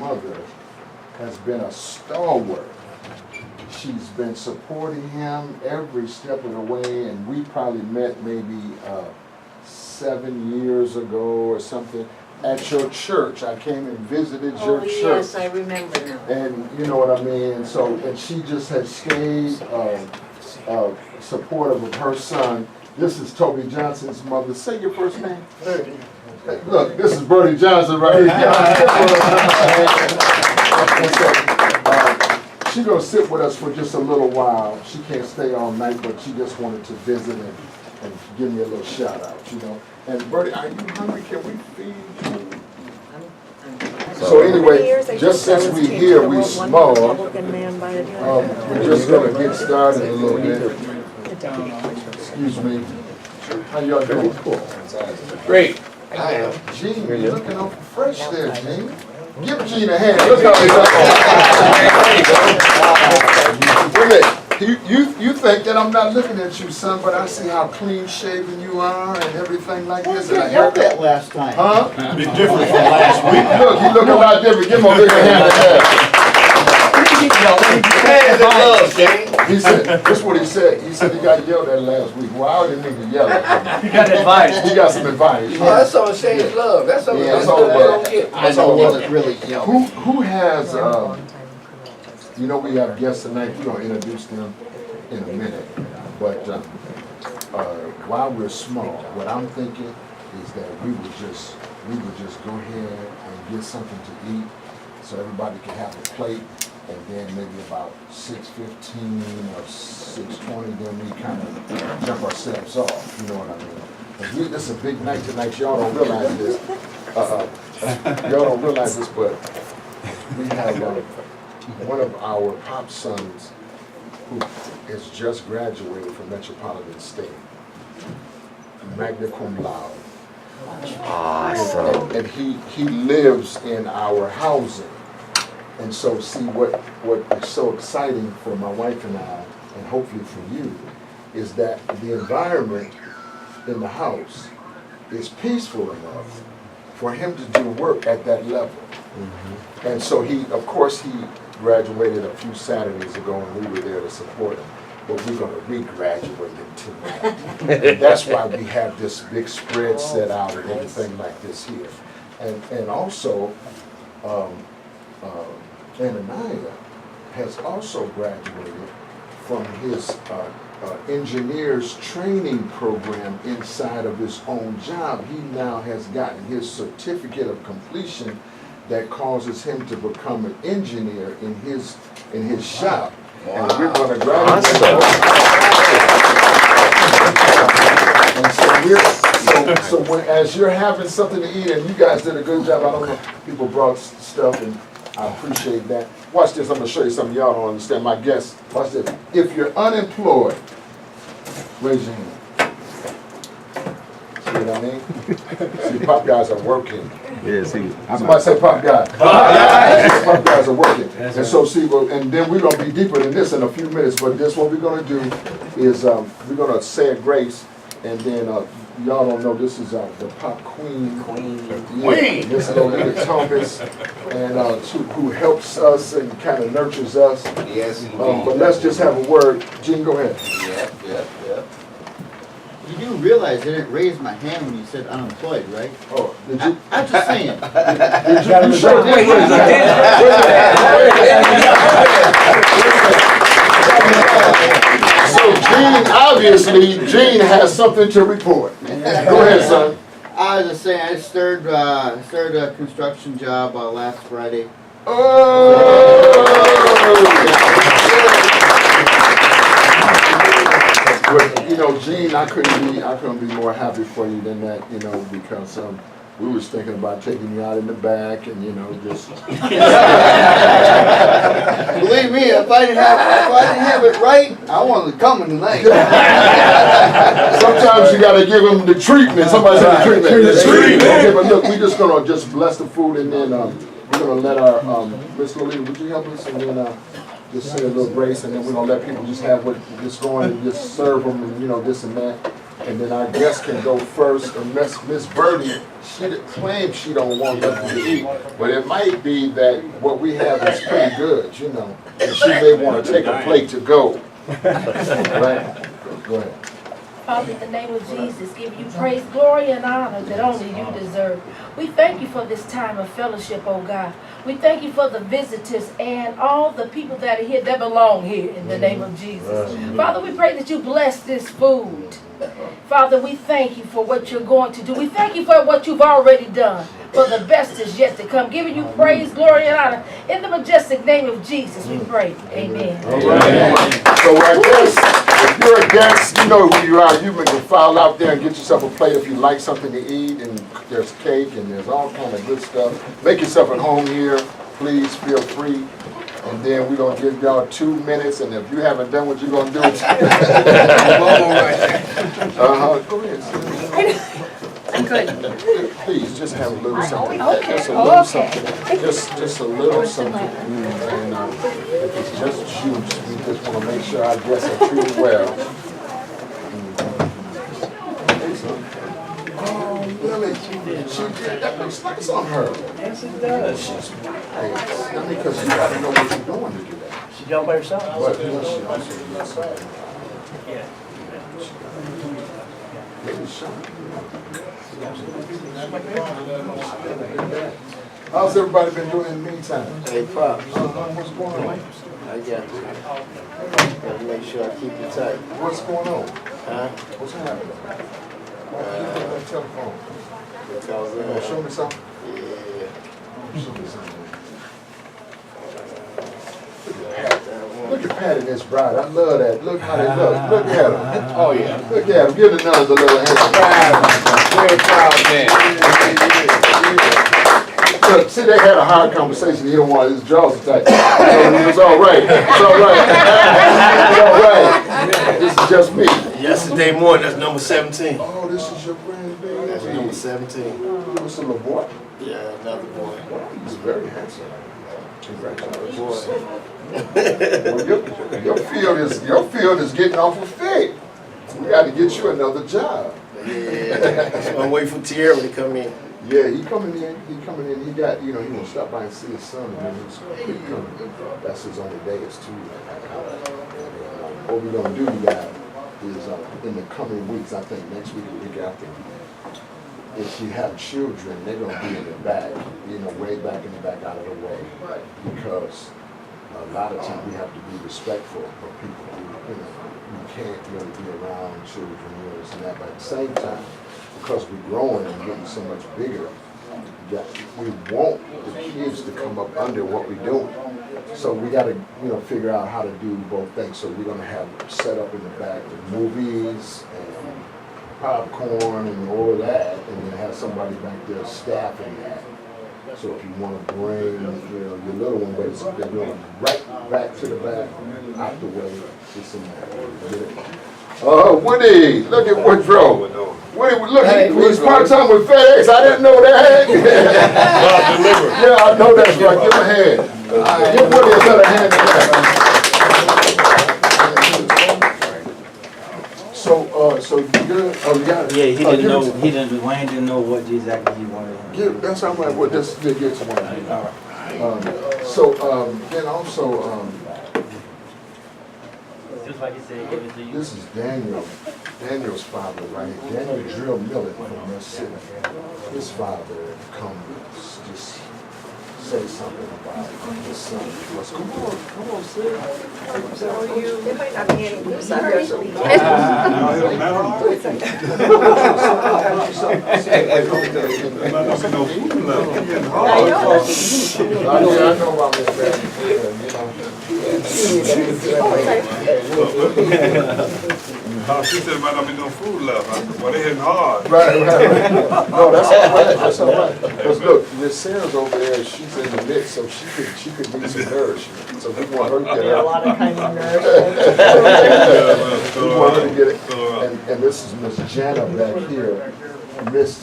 mother has been a stalwart. She's been supporting him every step of the way, and we probably met maybe 7 years ago or something at your church. I came and visited your church. Oh, yes, I remember now. And you know what I mean? And so, and she just has stayed supportive of her son. This is Toby Johnson's mother. Say your first name. Hey, look, this is Bertie Johnson right here. She's going to sit with us for just a little while. She can't stay all night, but she just wanted to visit and give me a little shout out, you know. And Bertie, are you hungry? Can we feed you? So anyway, just since we're here, we small. We're just going to get started a little bit. Excuse me. How y'all doing? Cool. Great. I am. Gene, you're looking awful fresh there, Gene. Give Gene a hand. Look how he's up. You think that I'm not looking at you, son, but I see how clean shaven you are and everything like this. You yelled that last time. Huh? Be different from last week. Look, he look a lot different. Give him a bigger hand than that. He said, this is what he said. He said he got yelled at last week. Well, I didn't mean to yell at him. He got advice. He got some advice. Oh, that's all Shane's love. That's all. Yeah, that's all about. I know it wasn't really yelling. Who has, you know, we have guests tonight. We're going to introduce them in a minute. But while we're small, what I'm thinking is that we would just go ahead and get something to eat so everybody can have a plate. And then maybe about 6:15 or 6:20, then we kind of jump ourselves off. You know what I mean? This is a big night tonight. Y'all don't realize this. Y'all don't realize this, but we have one of our pop sons who has just graduated from Metropolitan State, magna cum laude. Awesome. And he lives in our housing. And so, see, what is so exciting for my wife and I, and hopefully for you, is that the environment in the house is peaceful enough for him to do work at that level. Mm-hmm. And so he graduated a few Saturdays ago, and we were there to support him. But we're going to re-graduate him tonight. And that's why we have this big spread set out and everything like this here. And also, Ananiah has also graduated from his engineer's training program inside of his own job. He now has gotten his certificate of completion that causes him to become an engineer in his shop. Wow. And we're going to graduate. Awesome. And so as you're having something to eat, and you guys did a good job. I don't know, people brought stuff, and I appreciate that. Watch this. I'm going to show you something y'all don't understand. My guests, watch this. If you're unemployed, raise your hand. See what I mean? See, pop guys are working. Yeah, see. Somebody say pop guys. Pop guys are working. And so, see, well, and then we're going to be deeper than this in a few minutes. But this, what we're going to do is we're going to say a grace, and then y'all don't know, this is the pop queen. Queen. This little Thomas, and who helps us and kind of nurtures us. Yes, But let's just have a word. Gene, go ahead. Yeah. You do realize I didn't raise my hand when you said unemployed, right? Oh, did you? I'm just saying. You sure did raise your hand. So Gene, obviously, Gene has something to report. Go ahead, son. I was just saying, I started a construction job last Friday. But, you know, Gene, I couldn't be more happy for you than that, you know, because we was thinking about taking you out in the back and, you know, just. Believe me, if I didn't have it right, I wanted to come tonight. Sometimes you gotta give them the treatment. Somebody said the treatment. The treatment. Okay, but look, we're just gonna bless the food, and then we're gonna let our Miss Lolita, would you help us, and then just say a little grace, and then we're gonna let people just have what just going and just serve them, and you know, this and that. and then our guests can go first. And Miss Birdie, she claims she don't want nothing to eat, but it might be that what we have is pretty good, you know, and she may want to take a plate to go. Right? Go ahead. Father, in the name of Jesus, give you praise, glory, and honor that only you deserve. We thank you for this time of fellowship, oh God. We thank you for the visitors and all the people that are here that belong here in the name of Jesus. Father, we pray that you bless this food. Father, we thank you for what you're going to do. We thank you for what you've already done. For the best is yet to come. Giving you praise, glory, and honor. In the majestic name of Jesus, we pray. Amen. All right. So I guess if you're a guest, you know who you are. You can file out there and get yourself a plate if you like something to eat. And there's cake and there's all kind of good stuff. Make yourself at home here. Please feel free. And then we're going to give y'all 2 minutes. And if you haven't done what you're going to do, go ahead. Please, just have a little something. Just a little something. Just a little something. And if it's just juice, we just want to make sure our guests are treated well. That's on her. Yes, it does. She's right. Not because you got to know what you're doing to do that. She done by herself. But you know, she also does something. Yeah. Maybe shot. How's everybody been doing in the meantime? Hey, Pops, What's going on? I got you. Gotta make sure I keep you tight. What's going on? Huh? What's happening? Why are you on that telephone? Because, You wanna show me something? yeah. Show me something. Look at Pat and this bride. I love that. Look how they look. Look at them. Oh, yeah. Look at them. Give the nuns a little hand. Very proud man. Look, see, they had a hard conversation. He don't want his jaws to tight. So it was all right. It's all right. It's all right. This is just me. Yesterday morning, that's number 17. Oh, this is your grandbaby. That's number 17. What's a little boy? Yeah, another boy. He's very handsome. Congratulations. Boy. Well, your field is getting awful thick. We got to get you another job. Yeah. So I'm waiting for Tierra to come in. Yeah, he coming in. He got, you know, he gonna stop by and see his son, and then he's coming. That's his only day is Tuesday. What we're gonna do, you guys, is in the coming weeks, I think next week or the week after, if you have children, they're gonna be in the back, you know, way back in the back, out of the way, because a lot of times we have to be respectful of people who, you know, we can't really be around children, you know, this and that. But at the same time, because we're growing and getting so much bigger, we want the kids to come up under what we're doing. So we got to, you know, figure out how to do both things. So we're going to have set up in the back with movies and popcorn and all of that, and then have somebody back there staffing that. So if you want to bring, you know, your little one, but they're going right back to the back, out the way, this and that. Woody, look at Woodrow. Woody, look, he's part-time with FedEx. I didn't know that. Yeah, I know that's right. Give him a hand. Give Woody a better hand than that. So you good? Oh, you got it. Yeah, Wayne didn't know what exactly he wanted. That's how I'm like, just get to one. All right. Then also, Just like you said, give it to you. this is Daniel's father, right? Daniel Drill Miller from Mississippi. His father comes just say something about his son. Come on, Sid. It might not be any use, I heard. I know about this, She said there might not be no food left. Well, they hitting hard. Right. No, that's all right. That's all right. Because look, Miss Sarah's over there. She's in the midst, so she could need some nourishment. So we want her to get A out. lot of kind of nourishment. We want her to get it. And this is Miss Jana back here.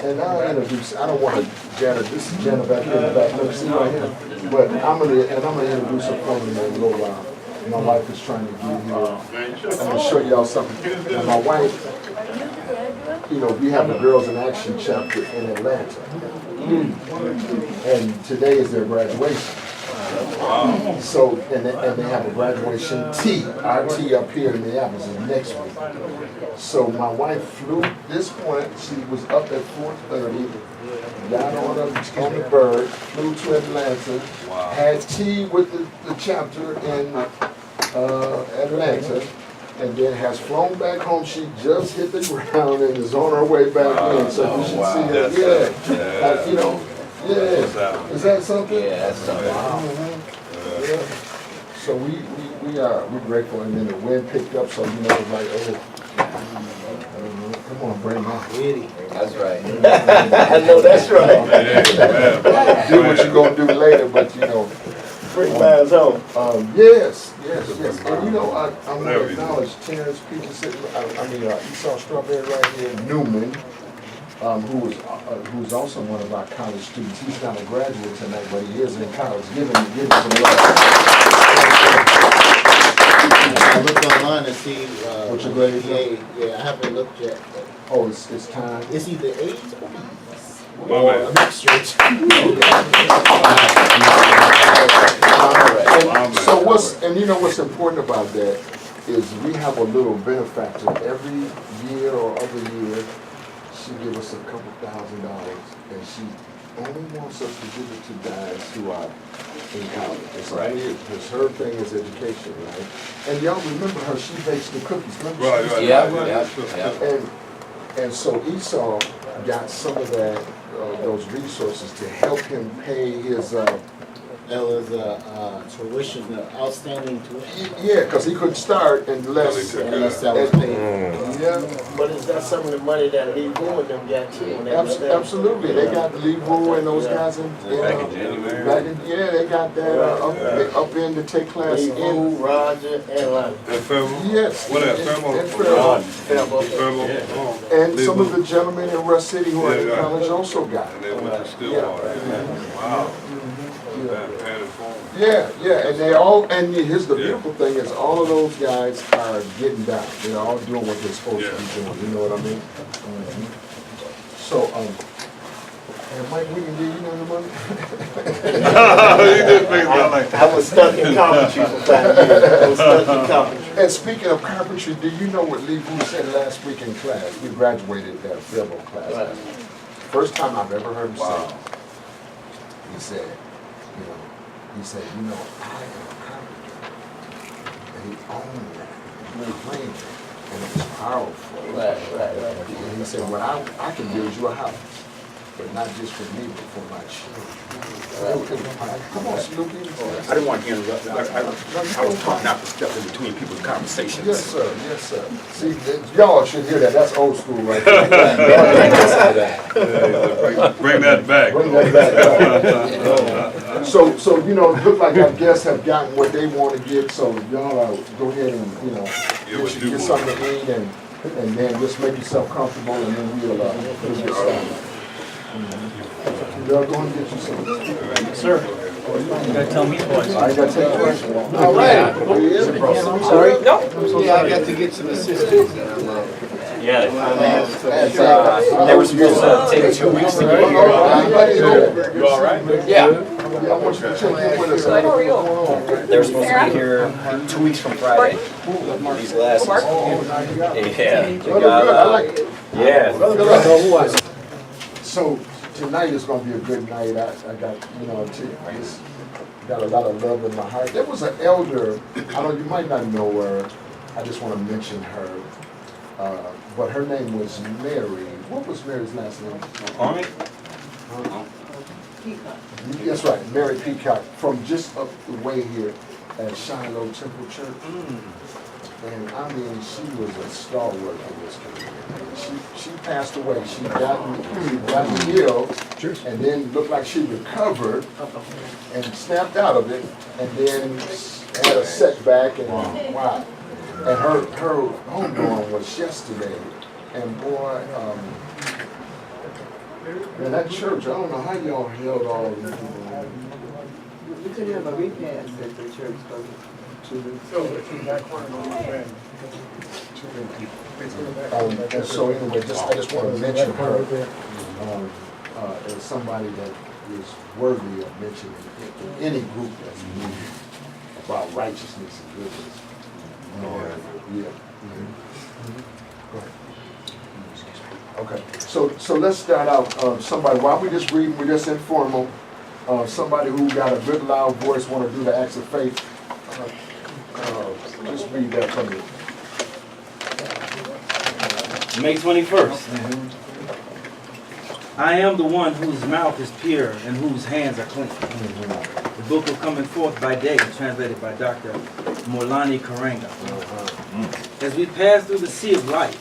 And I'll introduce. I don't want to Jana. This is Jana back here in the back. Let me see right here. But I'm gonna introduce her for me in a little while. My wife is trying to get here. I'm gonna show y'all something. And my wife. you know, we have the Girls in Action chapter in Atlanta. And today is their graduation. So, and they have a graduation RT up here in Minneapolis is next week. So my wife flew this point, she was up at 4:30, got on the bird, flew to Atlanta, had tea with the chapter in Atlanta, and then has flown back home. She just hit the ground and is on her way back in. So we should see her. Yeah. You know, yeah. Is that something? Yeah, that's something. Yeah. So we're grateful, and then the wind picked up, so you know, it's like, come on, bring that. That's right. I know that's right. Do what you're gonna do later, but you know. Bring miles home. Yes. And you know, I'm gonna acknowledge Terrence Peterson, Esau Strawberry right here, Newman, who's also one of our college students. He's not a graduate tonight, but he is in college. Give him some love. I looked online to see, What's your grade? Yeah, I haven't looked yet. Oh, it's time. It's either A's or B's. My man. So and you know what's important about that is we have a little benefactor every year or other year. She gives us a couple $1,000, and she only wants us to give it to guys who are in college. It's right. Because her thing is education, right? And y'all remember her? She bakes the cookies. Remember? Right. Yeah. And so Esau got some of that, those resources to help him pay his. Tuition, outstanding tuition. Yeah, because he couldn't start unless that was paid. Yeah, But is that some of the money that Lee Boone and them got too? When they was there? absolutely. They got Lee Wu and those guys in. Back in January. They got that up in to take class Lee in. Boone, Roger, and Lonnie. And Fairmont? Yes. What that, and Fairmont? Fairmont. Fairmont. And some of the gentlemen in Rush City who are in college also got And it. they went to Stillwater. Wow. Yeah, and they all, and here's the beautiful thing is all of those guys are getting down. They're all doing what they're supposed to be doing, you know what I mean? So, and Mike, we can give you none of the money? I was stuck in carpentry for 5 years. And speaking of carpentry, do you know what Lee Wu said last week in class? We graduated that Fairmont class. Right. First time I've ever heard him say it. He said, I am a carpenter. And he owned that. He claimed it. And it was powerful. Right. And he said, what I can build you a house. But not just for me, but for my children. Come on, Snoopy. I didn't want to interrupt. I was talking not to step in between people's conversations. Yes, sir. See, y'all should hear that. That's old school right there. Bring that back. So you know, it looks like our guests have gotten what they want to get. So y'all go ahead and get something to eat and then just make yourself comfortable, and then we'll get started. Y'all go and get you something. Sir, you gotta tell me twice. I gotta take a question. All right. I'm Sorry? No. Yeah, I got to get some assistance. Yeah, they were supposed to take 2 weeks to get here. You all right? Yeah. I want you to check in with us. How are you? They were supposed to be here 2 weeks from Friday. These glasses. Yeah. Yeah. So tonight is gonna be a good night. I got, got a lot of love in my heart. There was an elder, you might not know her. I just want to mention her. But her name was Mary. What was Mary's last name? Army? That's right, Mary Peacock, from just up the way here at Shiloh Temple Church. And I mean, she was a stalwart in this community. She passed away. She got ill, and then looked like she recovered and snapped out of it, and then had a setback, and wow. And her homegoing was yesterday, and boy, man, that church, I don't know how y'all held all these people. We could have a repast at the church. Too many people. And so anyway, I just want to mention her as somebody that is worthy of mentioning in any group that's moving about righteousness and goodness. Yeah. Go ahead. Okay, so let's start out. Somebody, while we just reading, we're just informal. Somebody who got a good loud voice want to do the acts of faith. Just read that from me. May 21st. I am the one whose mouth is pure and whose hands are clean. The book of Coming Forth by Day, translated by Dr. Morlani Karanga. As we pass through the sea of life,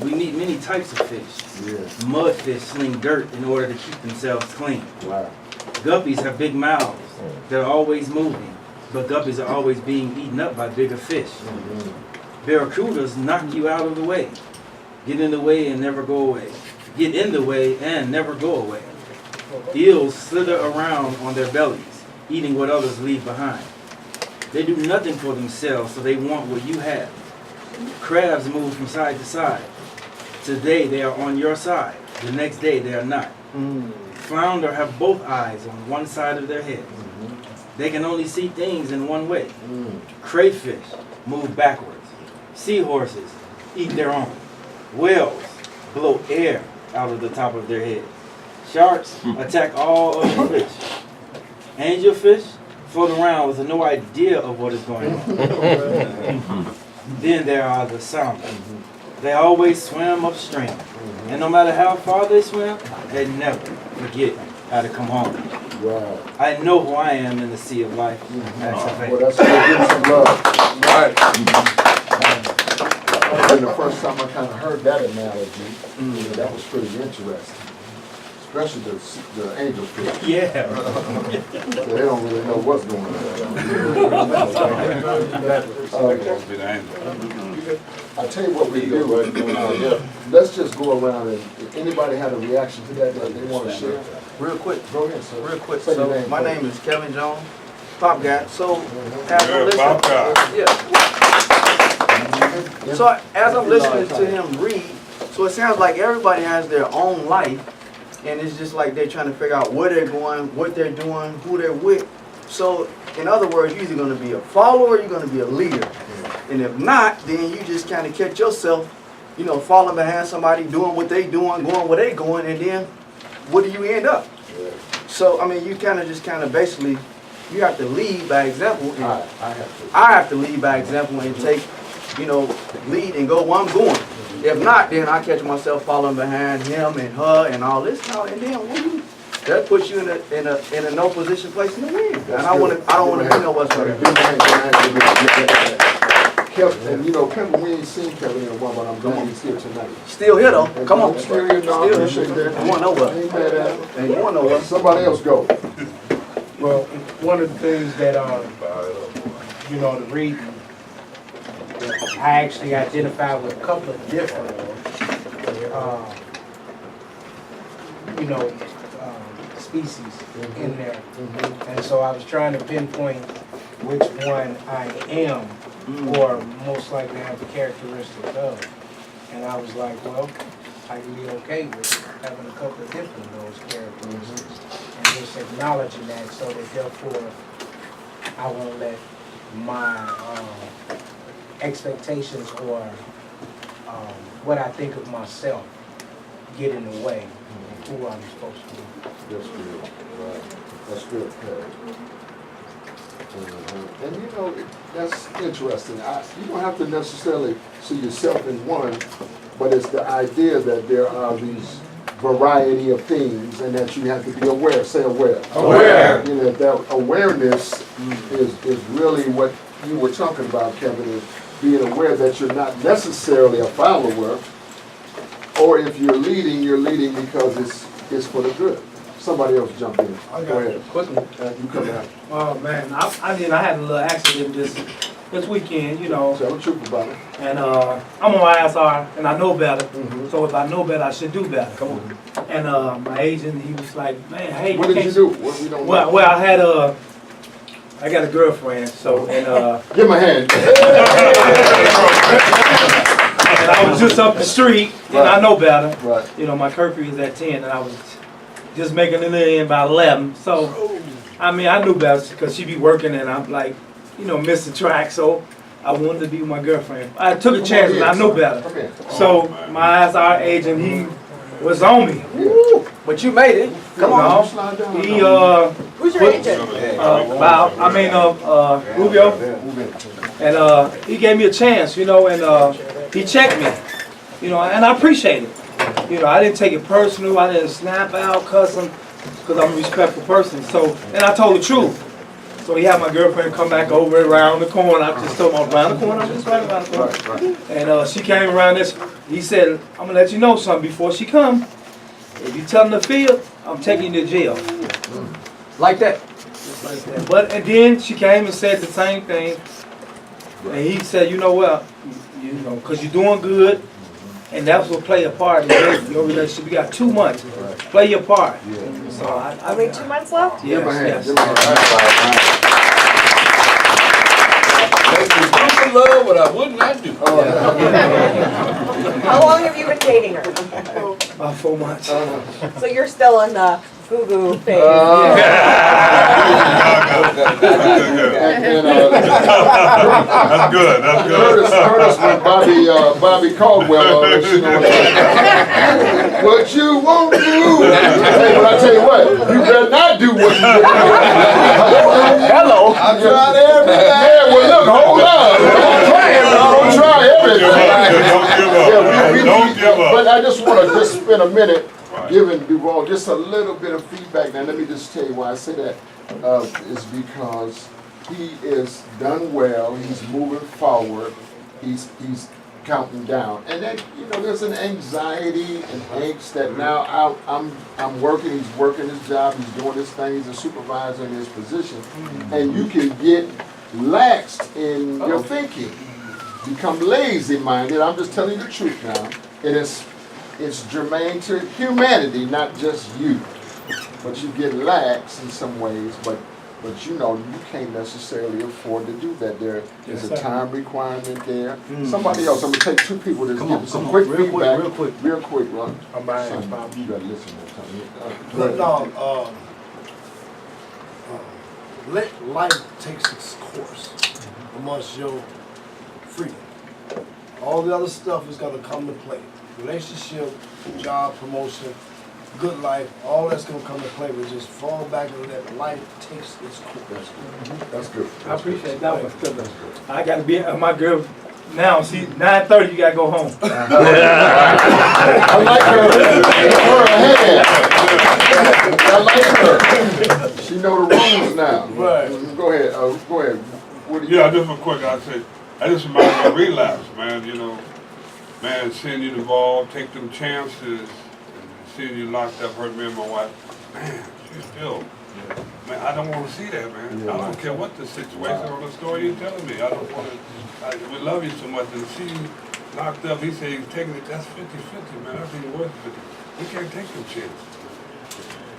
we meet many types of fish. Yes. Mudfish sling dirt in order to keep themselves clean. Wow. Guppies have big mouths. They're always moving, but guppies are always being eaten up by bigger fish. Barracudas knock you out of the way. Get in the way and never go away. Get in the way and never go away. Eels slither around on their bellies, eating what others leave behind. They do nothing for themselves, so they want what you have. Crabs move from side to side. Today they are on your side. The next day they are not. Flounder have both eyes on one side of their heads. They can only see things in one way. Crayfish move backwards. Seahorses eat their own. Whales blow air out of the top of their heads. Sharks attack all other fish. Angelfish float around with no idea of what is going on. Then there are the salmon. They always swim upstream. And no matter how far they swim, they never forget how to come home. Wow. I know who I am in the sea of life. Well, that's good. Give them some love. Right. And the first time I kind of heard that analogy, that was pretty interesting. Especially the angelfish. Yeah. They don't really know what's going on. I'll tell you what we do. Let's just go around and if anybody had a reaction to that they want to share. Real quick. Go ahead, sir. Real quick. Say your So name my first. name is Kevin Jones, Pop Guy. So as I'm Yeah, listening, Pop Guy. So as I'm listening to him read, so it sounds like everybody has their own life, and it's just like they're trying to figure out where they're going, what they're doing, who they're with. So in other words, you're either going to be a follower or you're going to be a leader. And if not, then you just kind of catch yourself, falling behind somebody, doing what they doing, going where they going, and then what do you end up? So, I mean, you kind of basically, you have to lead by example. And I have to lead by example and take, lead and go where I'm going. If not, then I catch myself following behind him and her and all this, and then that puts you in a no position place to win. And I don't want to be no whatsoever. Kevin, Kevin, we ain't seen Kevin in a while, but I'm glad he's here tonight. Still here though. Come on. Still here, no, I appreciate that. You want to know what? Ain't mad at him. And you want to know what? Somebody else go. Well, one of the things that, the reading, I actually identified with a couple of different, species in there. And so I was trying to pinpoint which one I am, or most likely have the characteristics of. And I was like, well, I can be okay with having a couple of different of those characteristics. And just acknowledging that so that therefore I won't let my expectations or what I think of myself get in the way of who I'm supposed to be. That's good. Right. That's good, And that's interesting. You don't have to necessarily see yourself in one, but it's the idea that there are these variety of things and that you have to be aware. Say aware. Aware. That awareness is really what you were talking about, Kevin, is being aware that you're not necessarily a follower, or if you're leading because it's for the good. Somebody else jump in. Go ahead. Quick one. You come out. Oh man, I had a little accident this weekend, Tell the truth about it. and I'm on ISR and I know better. So if I know better, I should do better. Come on. And my agent, he was like, man, hey, What did you do? What we don't know? Well, I got a girlfriend, so and Give him a hand. and I was was just up the street, and I know better. Right. You know, my curfew is at 10, and I was just making it in by 11. So, I mean, I knew better because she be working, and I'm like, you know, missing track. So, I wanted to be with my girlfriend. I took a chance, and I knew better. So, my ass, our agent, he was on me. But you made it. Come on. He, Who's your agent? Rubio. And he gave me a chance, you know, and he checked me, you know, and I appreciate it. You know, I didn't take it personal. I didn't snap out, cuss him, because I'm a respectful person. So, and I told the truth. So he had my girlfriend come back over around the corner. I just told him around the corner. I'm just right around the corner. And she came around this. He said, I'm going to let you know something before she come. If you tell him to field, I'm taking you to jail. Like that. Just like that. But and then she came and said the same thing. And he said, you know what, you know, because you're doing good, and that's what play a part in your relationship. You got 2 months. Play your part. So Only 2 months left? Yes, yes. I'm in love, but I would not do. How long have you been dating her? About 4 months. So you're still in the goo-goo phase. That's good. That's good. Curtis with Bobby Caldwell. You know what you won't do. But I tell you what, you better not do what you do. Hello. I tried everything. Yeah, well, look, hold on. Don't try everything. Don't give up. But I just want to just spend a minute giving Duval just a little bit of feedback. Now, let me just tell you why I say that is because he is done well. He's moving forward. He's counting down, and then you know there's an anxiety and angst that now I'm working. He's working his job. He's doing his thing. He's a supervisor in his position, and you can get laxed in your thinking, become lazy-minded. I'm just telling you the truth now, and it's germane to humanity, not just you. But you get lax in some ways, but you know, you can't necessarily afford to do that. There is a time requirement there. Somebody else, I'm going to take 2 people to give some quick feedback. Real quick, Ron. I'm buying Son, it. you got to listen to let life take its course amongst your freedom. All the other stuff is going to come to play. Relationship, job, promotion, good life, all that's going to come to play. We just fall back and let life take its course. That's good. I appreciate that one. I got to be my girl now. See, 9:30, you got to go home. I like her. I like her. She know the rules now. Right. Go ahead. Go ahead. What do you? Yeah, just real quick, I say, I just remind me of relapse, man. You know, man, seeing you involved, take them chances, and seeing you locked up hurt me and my wife. Man, she's still. Man, I don't want to see that, man. I don't care what the situation or the story you're telling me. I don't want to. We love you so much, and see you locked up. He said he's taking it. That's 50-50, man. That's even worse than 50. We can't take them chances.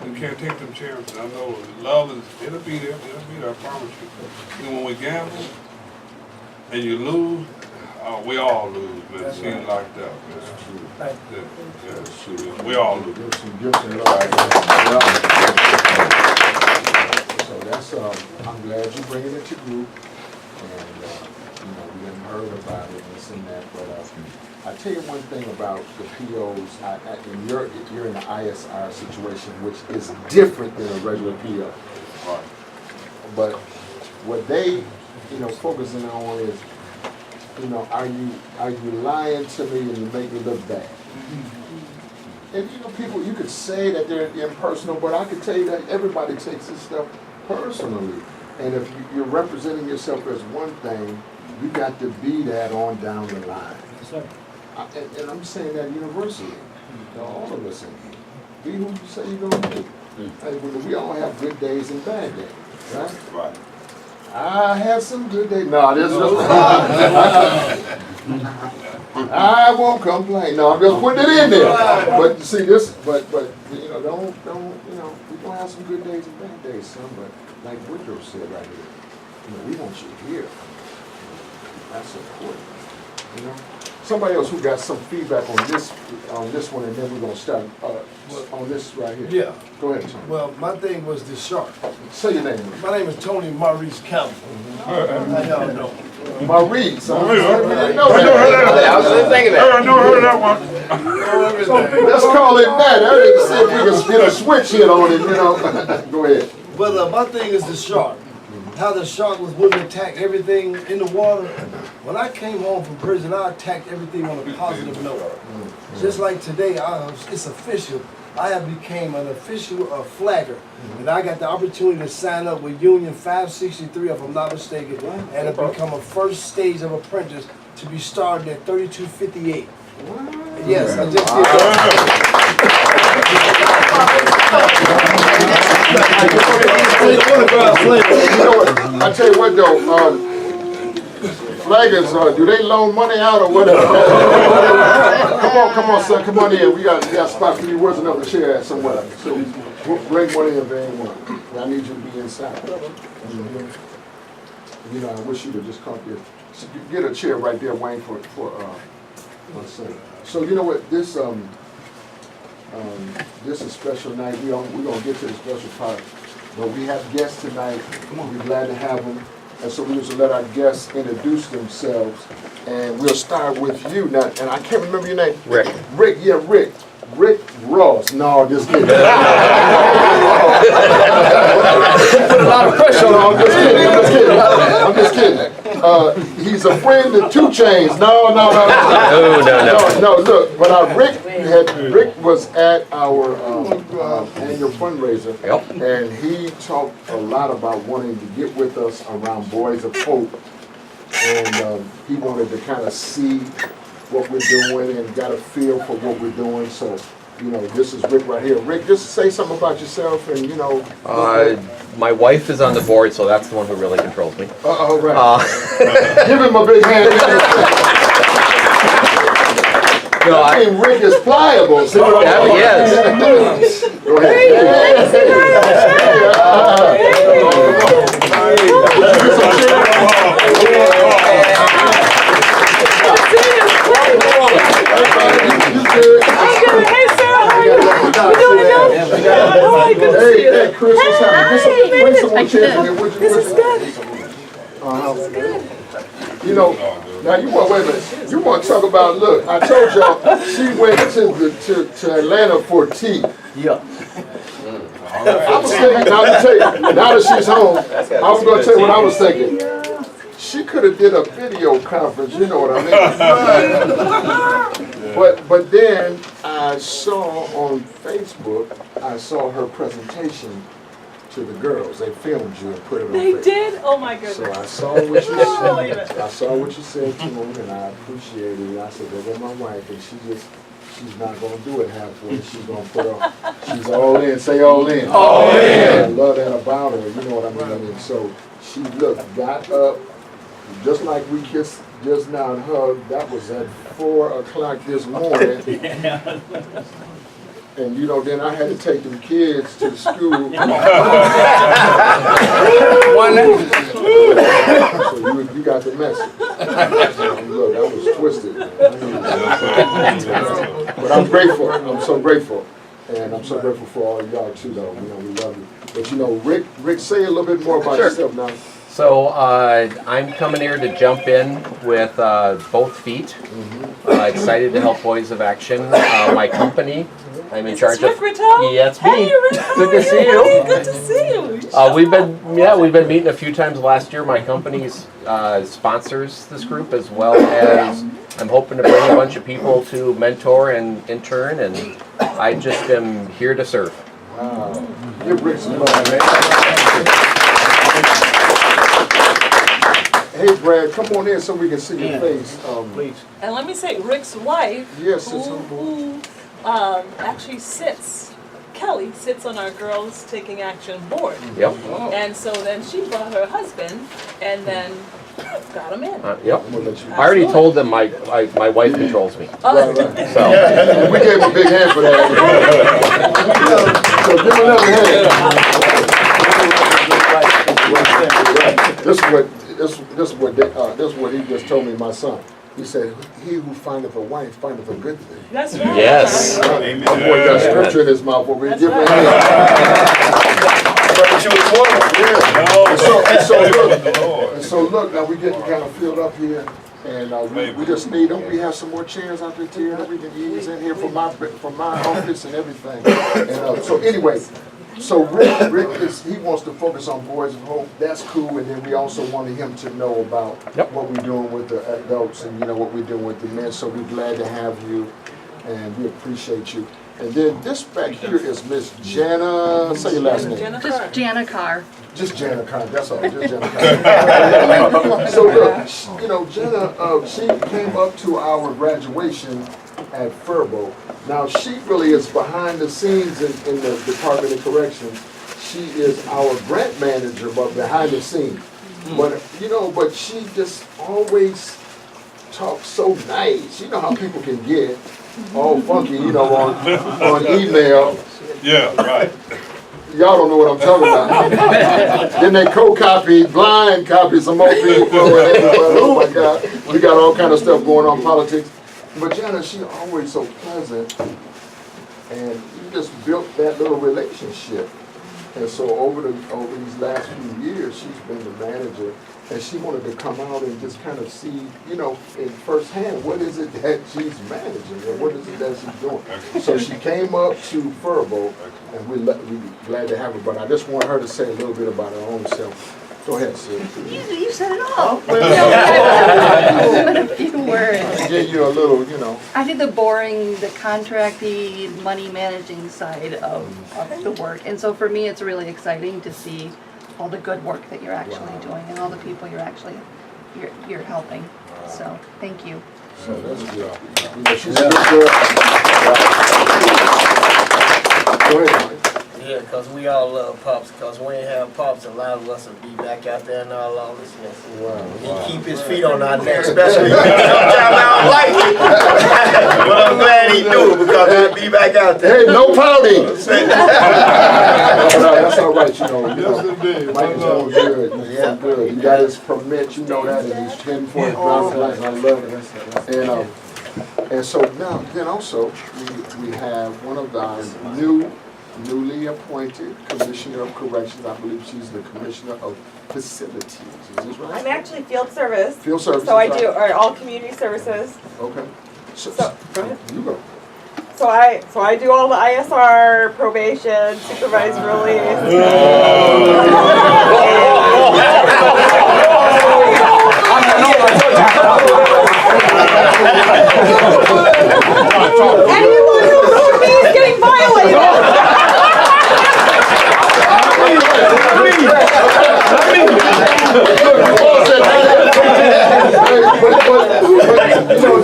We can't take them chances. I know love is. It'll be there. It'll be there. I promise you. And when we gamble and you lose, we all lose, man. See you locked up, man. That's true. We all lose. So that's I'm glad you're bringing it to group, and you know we didn't heard about it and this and that. But I tell you one thing about the POs. And you're in the ISR situation, which is different than a regular PO. Right. But what they, focusing on is, are you lying to me and you make me look bad? And people, you could say that they're impersonal, but I could tell you that everybody takes this stuff personally. And if you're representing yourself as one thing, you got to be that on down the line. And I'm saying that universally. All of us in here. Be who you say you're going to be. Hey, we all have good days and bad days, right? Right. I had some good days. No, this is I won't complain. No, I'm just putting it in there. But see this, but don't we're gonna have some good days and bad days, son. But like Woodrow said right here, we want you here. That's important. somebody else who got some feedback on this one, and then we're gonna start on this right here. Yeah. Go ahead, Tony. Well, my thing was the shark. Say your name. My name is Tony Maurice Campbell. How y'all know? Maurice. I never heard of that one. Let's call it that. I didn't see if we can get a switch hit on it, you know. Go ahead. Well, my thing is the shark. How the shark was willing to attack everything in the water. When I came home from prison, I attacked everything on a positive note. Just like today, it's official. I have became an official flagger. And I got the opportunity to sign up with Union 563, if I'm not mistaken, and to become a first stage of apprentice to be started at 3258. Yes, I just did I tell you what though, flaggers, do they loan money out or whatever? Come on, son, come on in. We got a spot for you. Where's another chair at somewhere? So we'll bring one in for anyone. I need you to be inside. You know, I wish you would just come here. So get a chair right there, Wayne, for my son. So you know what, this is a special night. We're gonna get to the special part. But we have guests tonight. We're glad to have them. And so we just let our guests introduce themselves. And we'll start with you now. And I can't remember your name. Rick. Rick, yeah, Rick. Rick Ross. No, just kidding. Put a lot of pressure on. I'm just kidding. He's a friend of 2 Chainz. No. Look, but Rick was at our annual fundraiser, and he talked a lot about wanting to get with us around Boys of Hope, and he wanted to kind of see what we're doing and got a feel for what we're doing. So, you know, this is Rick right here. Rick, just say something about yourself and, you know. My wife is on the board, so that's the one who really controls me. Right. Give him a big hand. No, I mean, Rick is pliable. See what I'm saying? Yes. Go Hey, Chris, what's happening? Bring some more chairs in here. This is good. You know, now you want, wait a minute, you want to talk about, look, I told y'all, she went to Atlanta for tea. Yeah. I was thinking, now that she's home, I was going to tell you what I was thinking. She could have did a video conference, you know what I mean? But then I saw on Facebook, I saw her presentation to the girls. They filmed you and put it on Facebook. They did? Oh my goodness. So I saw what you said. I saw what you said to them, and I appreciated it. I said, "They're my wife, and she's not gonna do it halfway. She's gonna put her. She's all in. Say all in. All in. I love that about her. You know what I mean? And so she got up, just like we kissed just now and hugged. That was at 4 o'clock this morning. And you know, then I had to take them kids to school. So you got the message. Look, I was twisted. But I'm grateful. I'm so grateful. And I'm so grateful for all of y'all too, though. You know, we love you. But you know, Rick, say a little bit more about yourself now. So I'm coming here to jump in with both feet. Excited to help Boys of Action. My company, I'm in charge of. Yeah, it's me. Hey, Rick, good to see you. Hey, good to see you. We've been meeting a few times last year. My company sponsors this group, as well as I'm hoping to bring a bunch of people to mentor and intern, and I just am here to serve. Wow. Give Rick some love, man. Hey, Brad, come on in so we can see your face, please. And let me say, Rick's wife, yes, who actually Kelly sits on our Girls Taking Action board. Yep. And so then she brought her husband, and then got him in. Yep. I already told them my wife controls me. Right. So we gave him a big hand for that. So give him another hand. This is what he just told me, my son. He said, he who findeth a wife findeth a good thing. That's right. Yes. My boy got scripture in his mouth over here. Give him a hand. And so look, now we're getting kind of filled up here. And we just need, don't we have some more chairs out there too that we can use in here for my office and everything. And so anyway, so Rick he wants to focus on Boys of Hope. That's cool. And then we also wanted him to know about what we're doing with the adults and what we're doing with the men. So we're glad to have you, and we appreciate you. And then this back here is Miss Jana. Say your last name. Just Jana Carr. Just Jana Carr, that's all, just Jana Carr. So look, Jana, she came up to our graduation at Furbo. Now she really is behind the scenes in the Department of Corrections. She is our grant manager, but behind the scenes. But but she just always talks so nice. You know how people can get all funky, on email. Yeah, right. Y'all don't know what I'm talking about. Then they blind copy some more people. Oh my God, we got all kind of stuff going on, politics. But Jana, she always so pleasant, and you just built that little relationship. And so over these last few years, she's been the manager, and she wanted to come out and just kind of see, in firsthand, what is it that she's managing and what is it that she's doing. So she came up to Furbo, and we're glad to have her. But I just want her to say a little bit about her own self. Go ahead, sis. You said it all. But a few words. I gave you a little, I do the boring, the contracty, money managing side of the work. And so for me, it's really exciting to see all the good work that you're actually doing and all the people you're helping. So thank you. So that's good. She's a good girl. Go ahead, Mike. Yeah, because we all love Pops, because when we have Pops, a lot of us will be back out there in our lawlessness. Wow. He keep his feet on our neck, especially sometimes I don't like it. But I'm glad he do it, because he'll be back out there. Hey, no pouting! No, that's all right, Mike is doing good. He's doing good. He got his permit, that, and he's 10 for his driver's license. I love it. And so now, then also, we have one of our newly appointed Commissioner of Corrections. I believe she's the Commissioner of Facilities. Is this right? I'm actually field service. Field service. So I do all community services. Okay. So go ahead. You go. So I do all the ISR, probation, supervised release. Anyone who knows me is getting violated.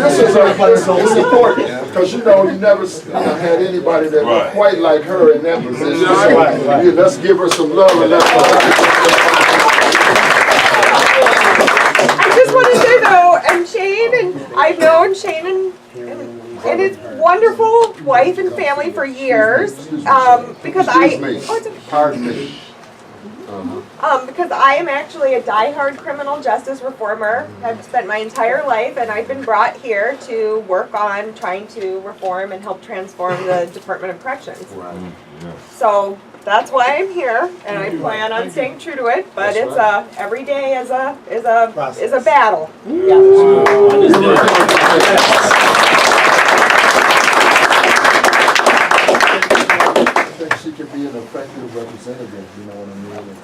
This is important because you never had anybody that was quite like her in that position. So, let's give her some love and let's. I just want to say though, and Shane, and I've known Shane and his wonderful wife and family for years because Pardon me. Because I am actually a diehard criminal justice reformer. I've spent my entire life, and I've been brought here to work on trying to reform and help transform the Department of Corrections. So that's why I'm here, and I plan on staying true to it. But it's every day is a battle. Yeah. She could be an effective representative, you know what I mean?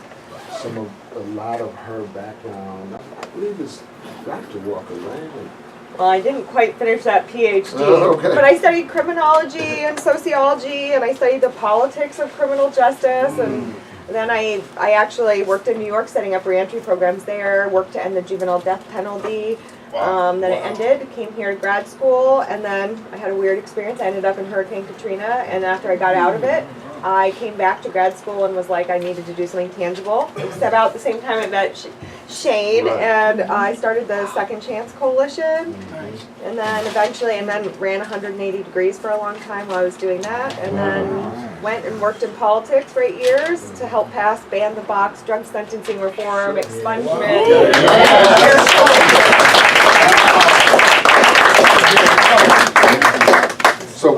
And a lot of her background, I believe it's Dr. Walker, right? Well, I didn't quite finish that PhD, okay. But I studied criminology and sociology, and I studied the politics of criminal justice, and then I actually worked in New York setting up reentry programs there, worked to end the juvenile death penalty. Then it ended, came here to grad school, and then I had a weird experience. I ended up in Hurricane Katrina, and after I got out of it, I came back to grad school and was like, I needed to do something tangible. It was about at the same time I met Shane, and I started the Second Chance Coalition, and then eventually, ran 180 degrees for a long time while I was doing that, and then went and worked in politics for 8 years to help pass ban the box, drug sentencing reform, expungement.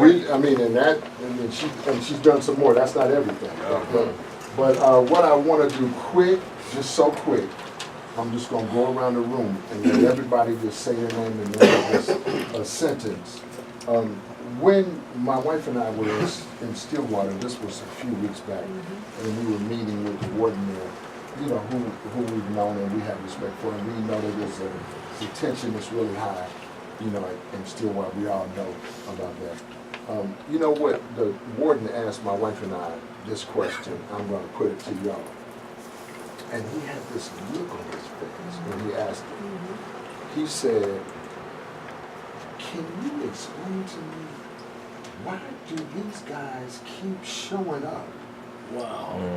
I mean, and she's done some more. That's not everything. But what I want to do quick, just so quick, I'm just going to go around the room and let everybody just say their name and then just a sentence. When my wife and I were in Stillwater, this was a few weeks back, and we were meeting with the warden there, you know, who we've known and we have respect for, and we know that there's the tension is really high, you know, in Stillwater. We all know about that. You know what? The warden asked my wife and I this question. I'm going to put it to y'all. And he had this look on his face when he asked it. He said, "Can you explain to me why do these guys keep showing up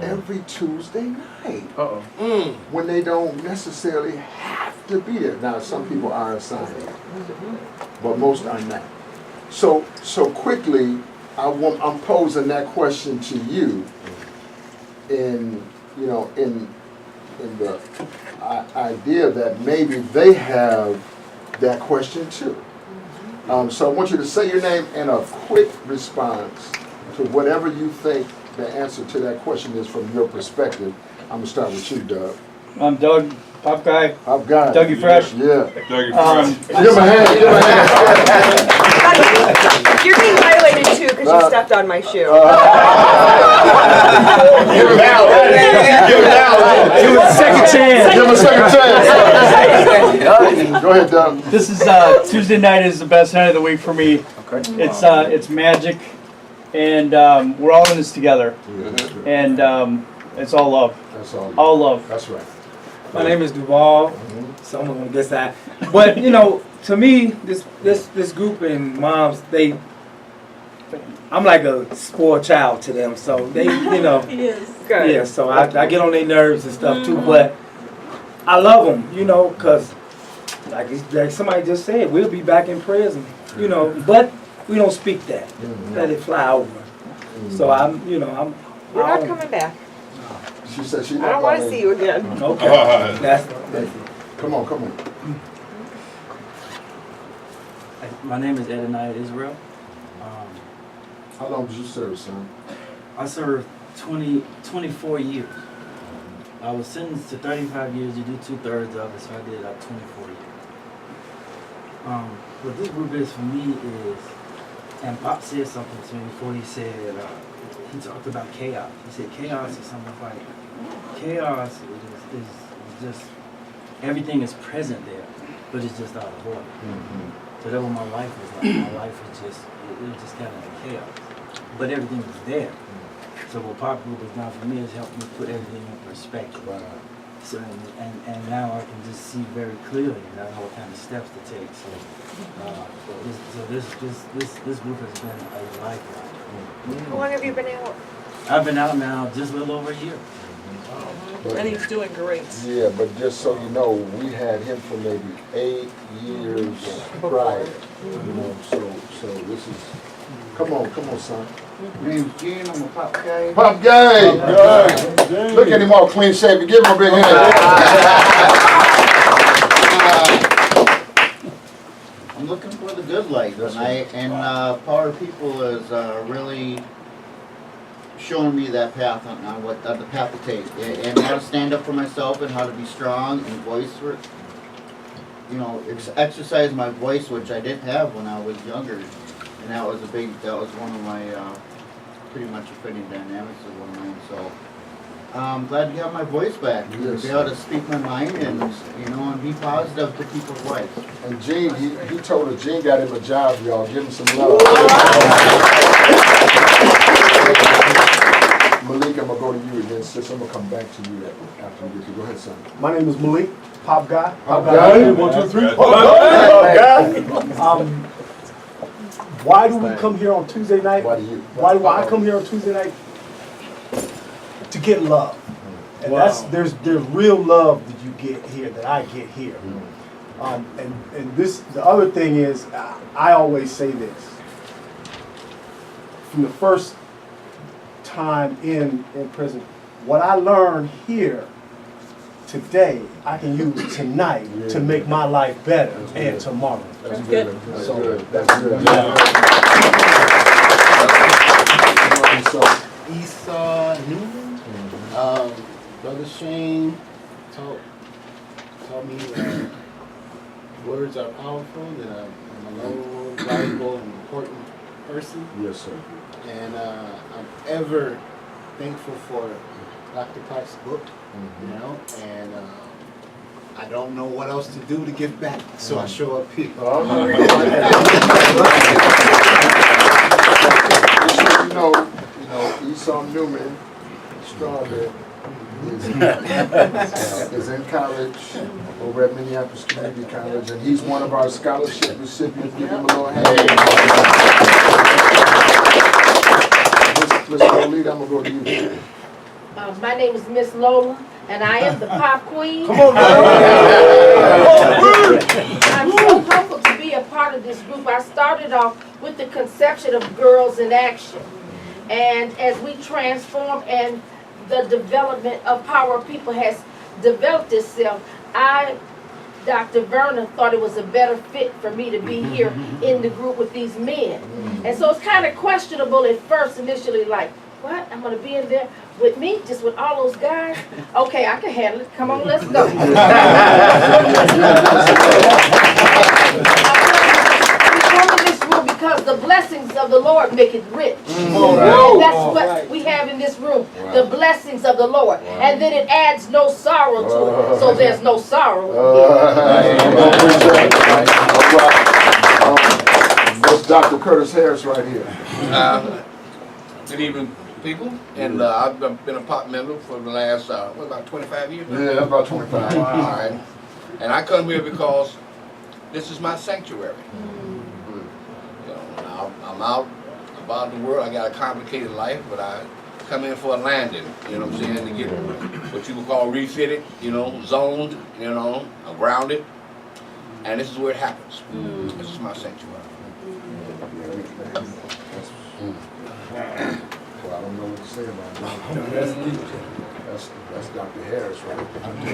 every Tuesday night when they don't necessarily have to be there?" Now, some people are assigned, but most are not. So quickly, I'm posing that question to you in the idea that maybe they have that question too. So I want you to say your name and a quick response to whatever you think the answer to that question is from your perspective. I'm gonna start with you, Doug. I'm Doug, Pop Guy. Pop Guy. Dougie Fresh. Yeah. Dougie Fresh. Give him a hand. Give him a hand. You're being violated too because you stepped on my shoe. Give him out. Give him out. Give him a second chance. Give him a second chance. Go ahead, Doug. This is Tuesday night is the best night of the week for me. Okay. It's magic, and we're all in this together, and it's all love. That's all. All love. That's right. My name is Duval. Someone gonna guess that. But you know, to me, this group and moms, I'm like a spoiled child to them. So they, you know, Good. yeah. So I get on their nerves and stuff too. But I love them, you know, cause like somebody just said, we'll be back in prison, you know. But we don't speak that. Let it fly over. So You're not coming back. She said she's I not don't want to coming. see you again. Okay. That's Come on. My name is Edeniah Israel. How long did you serve, son? I served 24 years. I was sentenced to 35 years. You do 2/3 of it, so I did 24 years. What this group is for me is, and Pop said something to me before he said, he talked about chaos. He said chaos is something like, chaos is just, everything is present there, but it's just out of order. So that's what my life was like. My life was just, it was just kind of like chaos. But everything was there. So what Pop Group has done for me is helped me put everything in perspective. So, and now I can just see very clearly, and I know what kind of steps to take. So, this group has been a lifeline. How long have you been out? I've been out now just a little over a year. And he's doing great. Yeah, but just so you know, we had him for maybe 8 years prior. You know, so this is. Come on, son. My name's Gene, I'm a Pop Guy. Pop Guy! Good. Look at him all clean shaven. Give him a big hand. I'm looking for the good life, and Power People is really showing me that path on the path to take, and how to stand up for myself, and how to be strong and voice for, exercise my voice, which I didn't have when I was younger, and that was one of my pretty much offending dynamics of one of mine. So I'm glad to have my voice back, to be able to speak my mind and be positive to people's lives. And Gene, he told us Gene got him a job, y'all. Give him some love. Malik, I'm going to go to you again, sis. I'm going to come back to you after you get to go ahead, son. My name is Malik, Pop Guy. Pop Guy. 1, 2, 3. Why do we come here on Tuesday night? Why do I come here on Tuesday night? To get love. And there's real love that you get here, that I get here. And the other thing is, I always say this. From the first time in prison, what I learned here today, I can use tonight to make my life better and tomorrow. That's good. That's good. Yeah. Brother Shane taught me that words are powerful, that I'm a low, valuable, and important person. Yes, sir. And I'm ever thankful for Dr. Clark's book, you know, and I don't know what else to do to give back, so I show up here. You know, Esau Newman, Strawberry, is in college over at Minneapolis Community College, and he's one of our scholarship recipients. Give him a little hand. Miss Lolita, I'm gonna go to you. My name is Miss Lola, and I am the pop queen. Come on, I'm so humbled to be a part of this group. I started off with the conception of Girls in Action. And as we transform and the development of Power People has developed itself, Dr. Verna, thought it was a better fit for me to be here in the group with these men. And so it's kind of questionable at first, initially, like, what? I'm going to be in there with me, just with all those guys? Okay, I can handle it. Come on, let's go. Because the blessings of the Lord make it rich. And that's what we have in this room, the blessings of the Lord. And then it adds no sorrow to it, so there's no sorrow. That's Dr. Curtis Harris right here. Good evening, people. And I've been a pop member for the last, about 25 years now? Yeah, about 25. All right. And I come here because this is my sanctuary. I'm out about the world. I got a complicated life, but I come in for a landing, you know what I'm saying, to get what you would call refitted, you know, zoned, you know, grounded. And this is where it happens. This is my sanctuary. Well, I don't know what to say about that. That's Dr. Harris, right?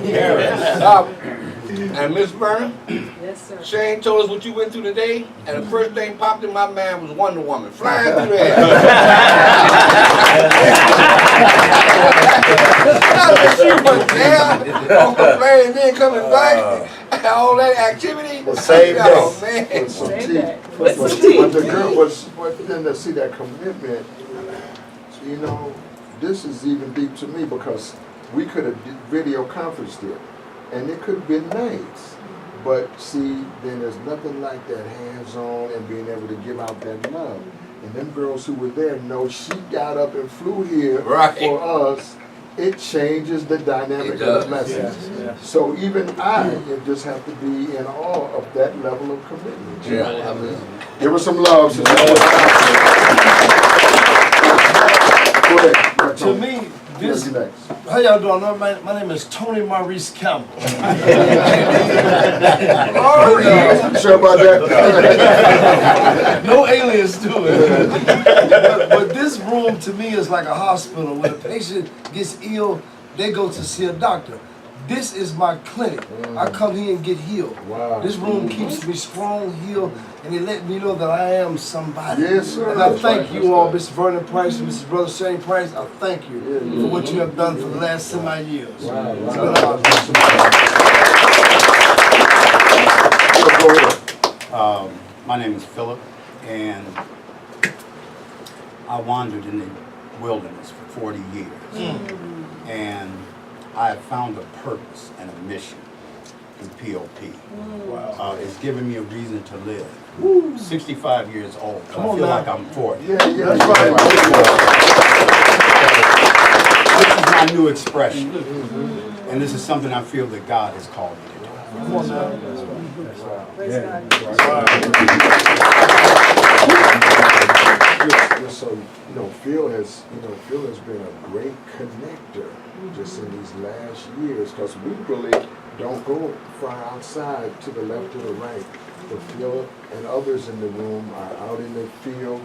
Harris. And Miss Verna, Yes, sir. Shane told us what you went through today, and the first thing popped in my mind was Wonder Woman flying through the air. She was there on the plane, then coming back, all that activity. Same day. Oh, man. With some Same tea. day. But With some tea. the girl but then to see that commitment, you know, this is even deep to me because we could have video conferenced it, and it could have been nice. But see, then there's nothing like that hands-on and being able to give out that love. And them girls who were there know she got up and flew here for us. It changes the dynamic of the message. So even I just have to be in awe of that level of commitment. You know? I mean, give her some love. Go ahead. To me, this, how y'all doing? My name is Tony Maurice Campbell. Sure about that? No aliens to it. But this room to me is like a hospital. When a patient gets ill, they go to see a doctor. This is my clinic. I come here and get healed. Wow. This room keeps me strong, healed, and it let me know that I am somebody. Yes, sir. And I thank you all, Mr. Vernon Price and Mrs. Brother Shane Price. I thank you for what you have done for the last semi-years. Wow. It's been an honor. My name is Philip, and I wandered in the wilderness for 40 years. And I have found a purpose and a mission in POP. It's given me a reason to live. 65 years old. I feel like I'm 40. Yeah, that's right. This is my new expression. And this is something I feel that God has called me to do. Come on now. Praise God. So, Phil has been a great connector just in these last years, because we really don't go far outside to the left or the right. But Phil and others in the room are out in the field,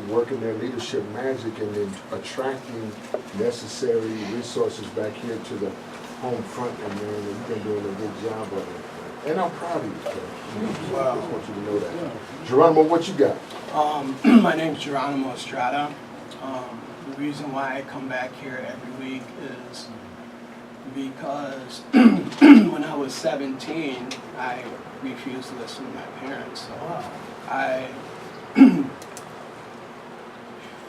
working their leadership magic and then attracting necessary resources back here to the home front, and man, you've been doing a good job of it. And I'm proud of you, Phil. I just want you to know that. Geronimo, what you got? My name is Geronimo Estrada. The reason why I come back here every week is because when I was 17, I refused to listen to my parents. So I,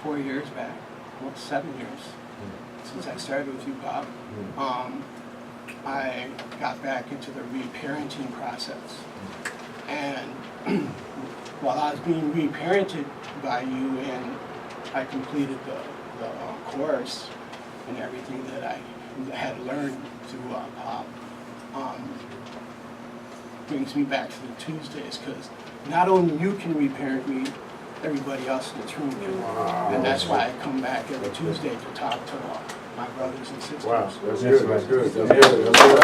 4 years back, well, 7 years since I started with you, Bob, I got back into the reparenting process. And while I was being reparented by you and I completed the course and everything that I had learned through Pop, brings me back to the Tuesdays, because not only you can reparent me, everybody else in this room can. And that's why I come back every Tuesday to talk to my brothers and sisters. Wow, that's good, that's good, that's good, that's good.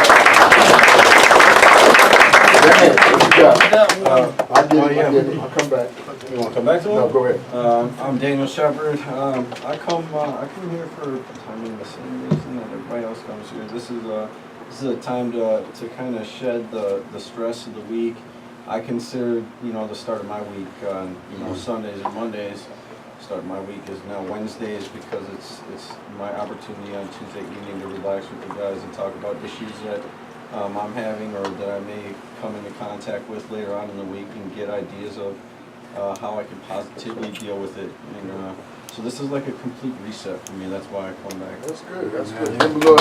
I'll come back. You want to come back to him? No, go ahead. I'm Daniel Shepard. I come here for, the same reason that everybody else comes here. This is a time to kind of shed the stress of the week. I consider, the start of my week on, Sundays and Mondays. Start of my week is now Wednesdays, because it's my opportunity on Tuesday evening to relax with you guys and talk about issues that I'm having or that I may come into contact with later on in the week and get ideas of how I can positively deal with it. And so this is like a complete reset for me. That's why I come back. That's good. That's good. Give him a little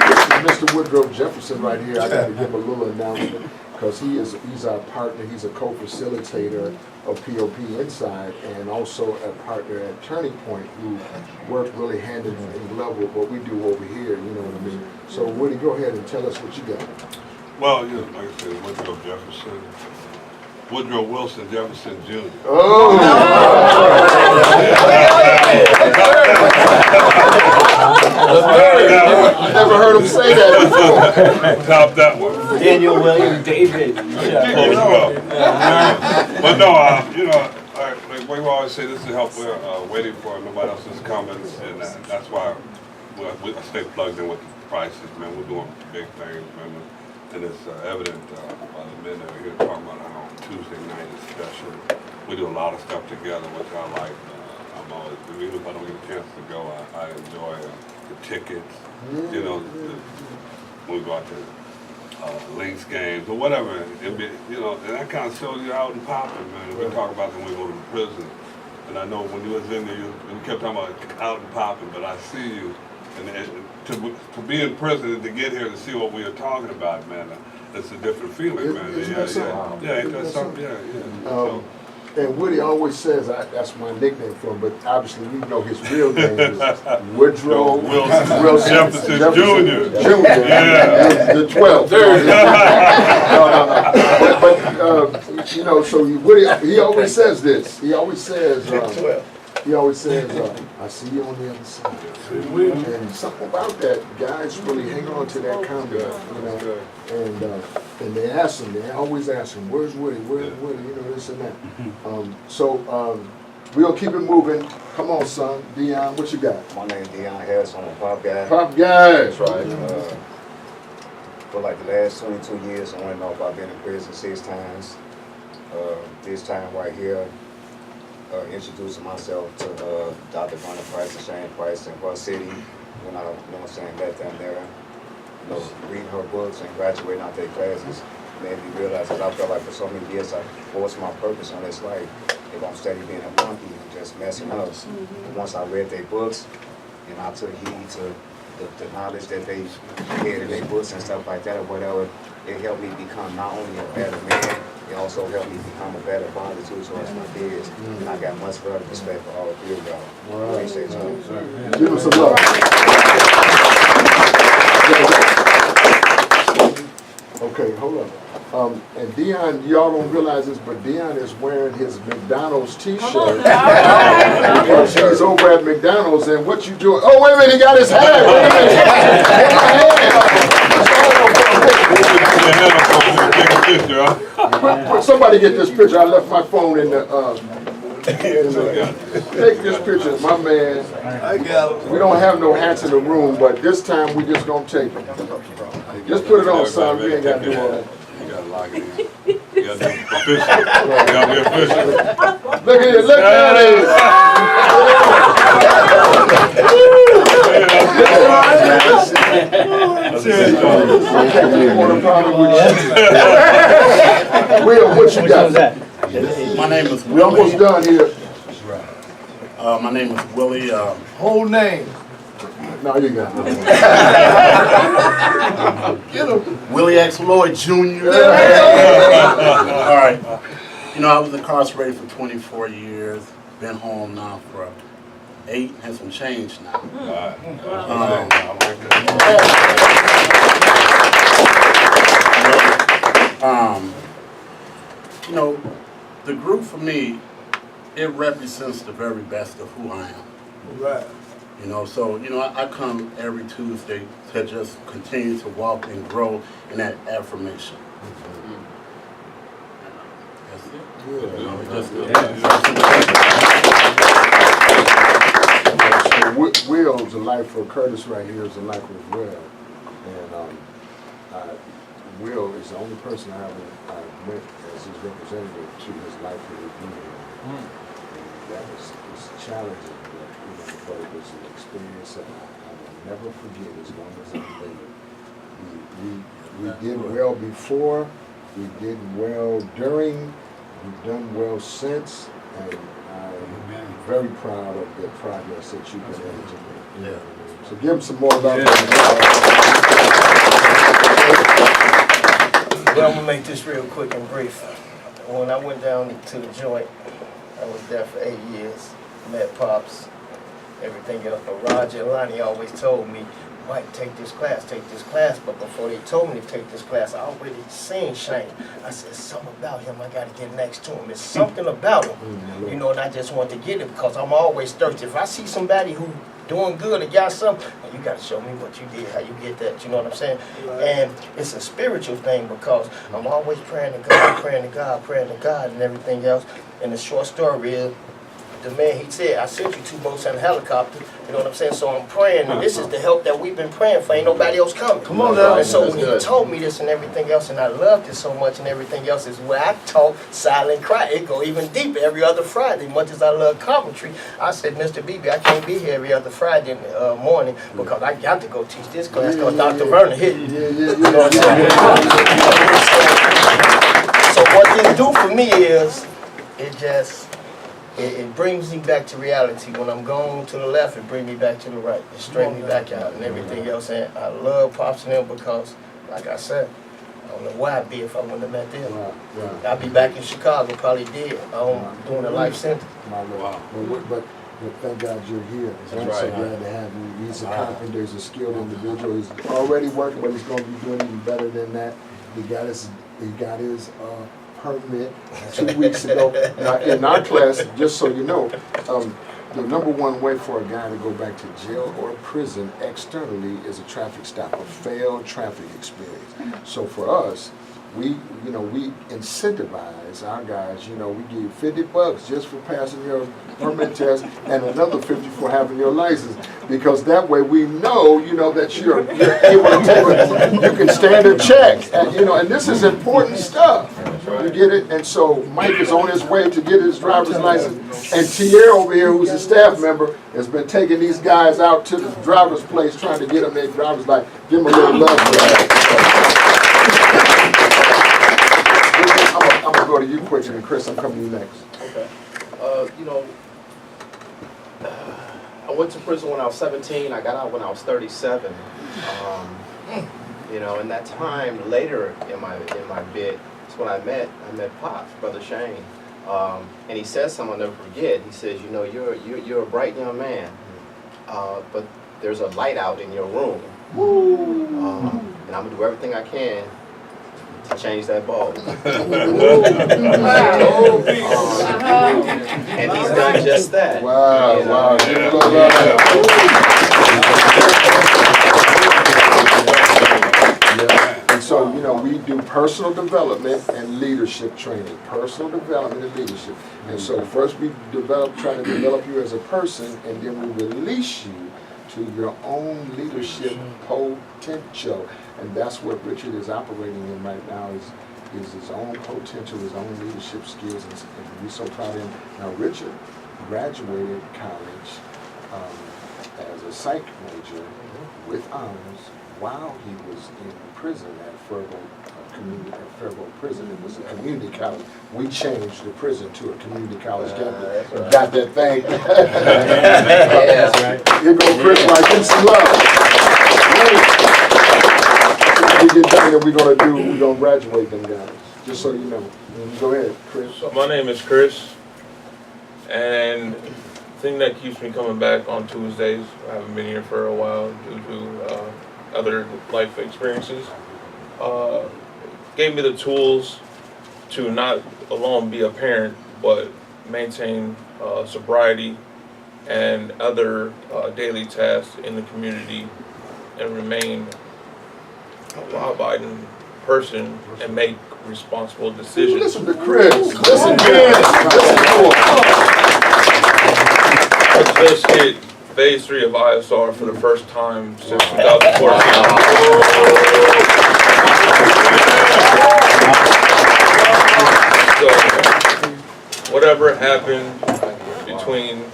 This is Mr. Woodrow Jefferson right here. I got to give him a little announcement, because he's our partner. He's a co-facilitator of POP Inside, and also a partner at Turning Point, who work really hand in glove with what we do over here. You know what I mean? So Woody, go ahead and tell us what you got. Well, like I said, Woodrow Jefferson, Woodrow Wilson Jefferson Jr. Oh! I never heard him say that before. Top that one. Daniel William David. Close enough. But no, like we always say, this is help. We're waiting for nobody else's comments, and that's why I stay plugged in with the prices, man. We're doing big things, man. And it's evident by the men that are here talking about how Tuesday night is special. We do a lot of stuff together, which I like. I'm always, even if I don't get a chance to go, I enjoy the tickets. When we go out to Lynx games or whatever, and that kind of shows you out and popping, man. We talk about when we go to the prison, and I know when you was in there, you kept talking about out and popping, but I see you. And to be in prison and to get here to see what we are talking about, man, it's a different feeling, man. Ain't that something? Yeah. And Woody always says, that's my nickname for him, but obviously we know his real name is Woodrow Wilson Jefferson Jr. Yeah. The 12th. But so Woody, he always says this. He always says, I see you on the other side. And something about that, guys really hang on to that comment, and they always ask him, where's Woody, this and that. We'll keep it moving. Come on, son. Dion, what you got? My name's Dion Harris. I'm a pop guy. Pop guy. That's right. For like the last 22 years, I went off. I've been in prison 6 times. This time right here, introducing myself to Dr. Brenda Price and Shane Price in Rush City, when I, met them there, reading her books and graduating out their classes, made me realize that I felt like for so many years I forced my purpose on this life. If I'm steady being a monkey and just messing up. But once I read their books and I took heed to the knowledge that they had in their books and stuff like that or whatever, it helped me become not only a better man, it also helped me become a better father too towards my kids. And I got much further respect for all 3 of y'all. Appreciate y'all. Give us some love. Okay, hold on. And Dion, y'all don't realize this, but Dion is wearing his McDonald's t-shirt. Because he's over at McDonald's, and what you doing? Oh, wait a minute, he got his hat. Wait a minute. Somebody get this picture. I left my phone in the... take this picture, my man. I got it. We don't have no hats in the room, but this time we just gonna take it. Just put it on, son. We ain't gotta do all that. You gotta lock it in. You gotta be official. You gotta be official. Look at it. Look at it. Will, what you got? My name is We almost done here. My name is Willie. Whole name. No, you got it. Get him. Willie X. Lloyd Jr. All right. You know, I was incarcerated for 24 years. Been home now for 8 and some change now. You know, the group for me, it represents the very best of who I am. Right. You know, so, you know, I come every Tuesday to just continue to walk and grow in that affirmation. That's it. You know, So Will's a life for Curtis right here is a life as well. And Will is the only person I went as his representative to his life review. And that was challenging, but it was an experience that I will never forget as long as I'm living. We did well before, we did well during, we've done well since, and I'm very proud of the progress that you've been able to make. Yeah. So give him some more love. Well, I'm gonna make this real quick and brief. When I went down to the joint, I was there for 8 years, met Pops, everything else. But Roger and Lonnie always told me, Mike, take this class. But before they told me to take this class, I already seen Shane. I said, something about him, I gotta get next to him. There's something about him, you know, and I just want to get it because I'm always thirsty. If I see somebody who doing good or got something, you got to show me what you did, how you get that, you know what I'm saying? Right. And it's a spiritual thing because I'm always praying to God, and everything else. And the short story is, the man, he said, I sent you 2 boats and a helicopter, you know what I'm saying? So I'm praying, and this is the help that we've been praying for. Ain't nobody else coming. Come on now. And so when he told me this and everything else, and I loved it so much and everything else, is where I talk silent cry. It go even deeper every other Friday. Much as I love Coventry, I said, Mr. BB, I can't be here every other Friday morning because I got to go teach this class because Dr. Vernon hit me. You know what I'm saying? So what this do for me is, it brings me back to reality. When I'm going to the left, it brings me back to the right. It straightens me back out and everything else. And I love Pops and them because, like I said, I don't know where I'd be if I wouldn't have met them. I'd be back in Chicago, probably dead. Doing a life sentence. But thank God you're here. I'm so glad to have you. He's a carpenter, he's a skilled individual. He's already working, but he's going to be doing even better than that. He got his permit 2 weeks ago. Now, in our class, just so you know, the #1 way for a guy to go back to jail or prison externally is a traffic stop, a failed traffic experience. So for us, we incentivize our guys. We give you $50 just for passing your permit test and another 50 for having your license, because that way we know, that you're able to take it. You can stand a check, and this is important stuff. You get it? And so Mike is on his way to get his driver's license, and Tierra over here, who's a staff member, has been taking these guys out to the driver's place trying to get them their driver's license. Give them a little love for that. I'm going to go to you quick, and Chris, I'm coming to you next. Okay. I went to prison when I was 17. I got out when I was 37. In that time later in my bid, that's when I met Pops, Brother Shane, and he said something I'll never forget. He says, you're a bright young man, but there's a light out in your room, and I'm gonna do everything I can to change that bulb. And he's done just that. Wow. And so, we do personal development and leadership training. Personal development and leadership. And so first we try to develop you as a person, and then we release you to your own leadership potential. And that's what Richard is operating in right now, is his own potential, his own leadership skills, and we're so proud of him. Now, Richard graduated college as a psych major with honors while he was in prison at Fairbourne Prison. It was a community college. We changed the prison to a community college campus. Got that thing. That's right. Here go Chris, like, give him some love. We get done, and we're gonna graduate them guys. Just so you know. Go ahead, Chris. So my name is Chris, and the thing that keeps me coming back on Tuesdays, I haven't been here for a while due to other life experiences, gave me the tools to not alone be a parent, but maintain sobriety and other daily tasks in the community and remain a law-abiding person and make responsible decisions. Listen to Chris. Listen to Chris. I just hit phase 3 of ISR for the first time since 2014. So, whatever happened between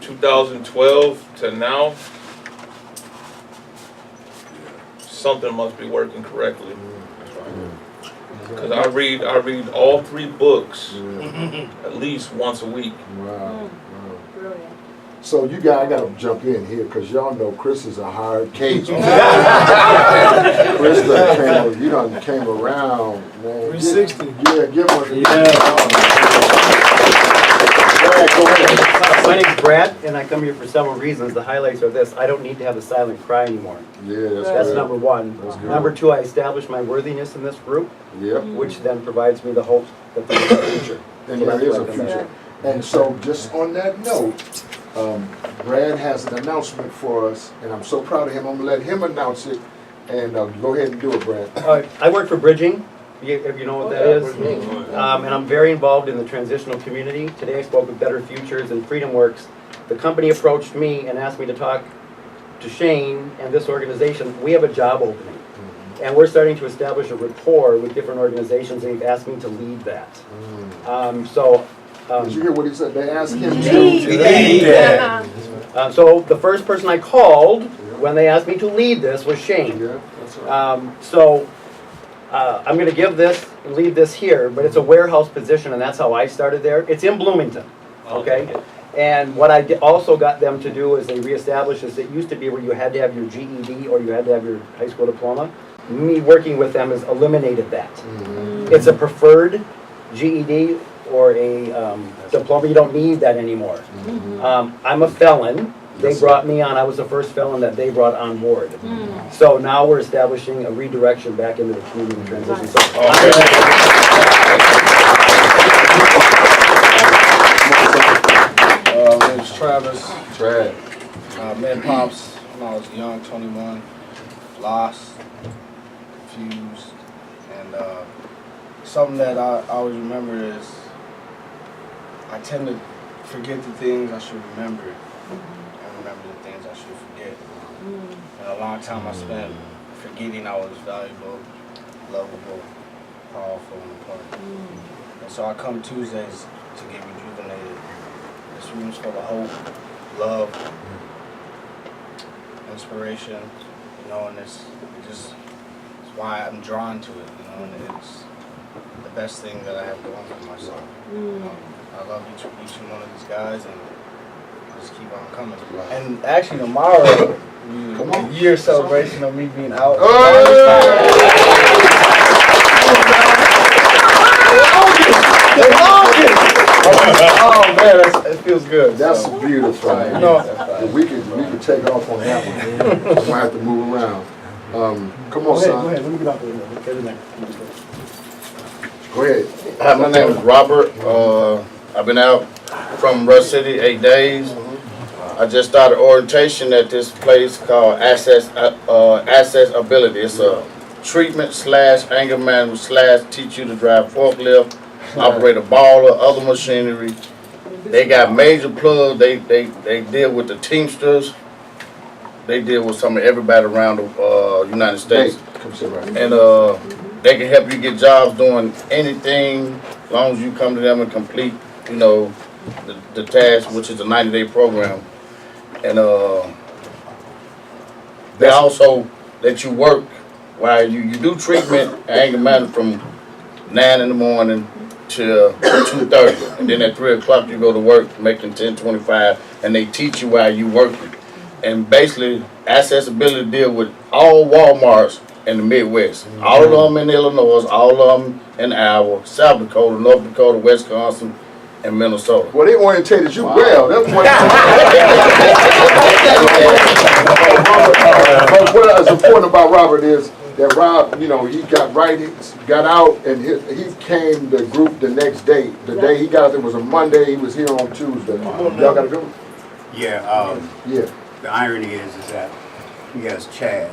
2012 to now, something must be working correctly. Because I read all 3 books at least once a week. Wow. So you guys, I gotta jump in here because y'all know Chris is a hard case. Chris done came around, man. 360. Yeah, give one. My name's Brad, and I come here for several reasons. The highlights are this: I don't need to have a silent cry anymore. Yeah, that's number one. That's good. Number 2, I established my worthiness in this group, which then provides me the hope that there is a future. And there is a future. And so, just on that note, Brad has an announcement for us, and I'm so proud of him. I'm gonna let him announce it, and go ahead and do it, Brad. I work for Bridging, if you know what that is. And I'm very involved in the transitional community. Today I spoke with Better Futures and Freedom Works. The company approached me and asked me to talk to Shane and this organization. We have a job opening, and we're starting to establish a rapport with different organizations, and they've asked me to lead that. Did you hear what he said? They asked him to lead that. So the first person I called when they asked me to lead this was Shane. Yeah, that's right. I'm going to leave this here, but it's a warehouse position, and that's how I started there. It's in Bloomington, okay? And what I also got them to do is they reestablished this. It used to be where you had to have your GED or you had to have your high school diploma. Me working with them has eliminated that. It's a preferred GED or a diploma. You don't need that anymore. I'm a felon. They brought me on. I was the first felon that they brought on board. So now we're establishing a redirection back into the community transition. So my name's Travis. Met Pops when I was young, 21, lost, confused, and something that I always remember is I tend to forget the things I should remember and remember the things I should forget. And a long time I spent forgetting I was valuable, lovable, powerful, and important. And so I come Tuesdays to get rejuvenated. This room's full of hope, love, inspiration, you know, and it's why I'm drawn to it, you know, and it's the best thing that I have going for myself. I love each and one of these guys, and just keep on coming. And actually tomorrow, a year celebration of me being out. Oh man, it feels good. That's beautiful. You know, we could take off on that one. We might have to move around. Come on, son. Go ahead. Let me get out there. Go ahead. Hi, my name is Robert. I've been out from Rush City 8 days. I just started orientation at this place called Access Ability. It's a treatment / anger management / teach you to drive forklift, operate a baller, other machinery. They got major plugs. They deal with the Teamsters. They deal with some of everybody around the United States. And they can help you get jobs doing anything as long as you come to them and complete, you know, the task, which is a 90-day program. And they also let you work while you do treatment and anger management from 9 in the morning till 2:30, and then at 3 o'clock you go to work making $10.25, and they teach you while you working. And basically, accessibility deal with all Walmarts in the Midwest. All of them in Illinois, all of them in Iowa, South Dakota, North Dakota, Wisconsin, and Minnesota. Well, they orientated you well. That's what. But what is important about Robert is that Rob, you know, he got out, and he came to group the next day. The day he got there was a Monday. He was here on Tuesday. Y'all got to do it? Yeah. Yeah. The irony is that he has Chad.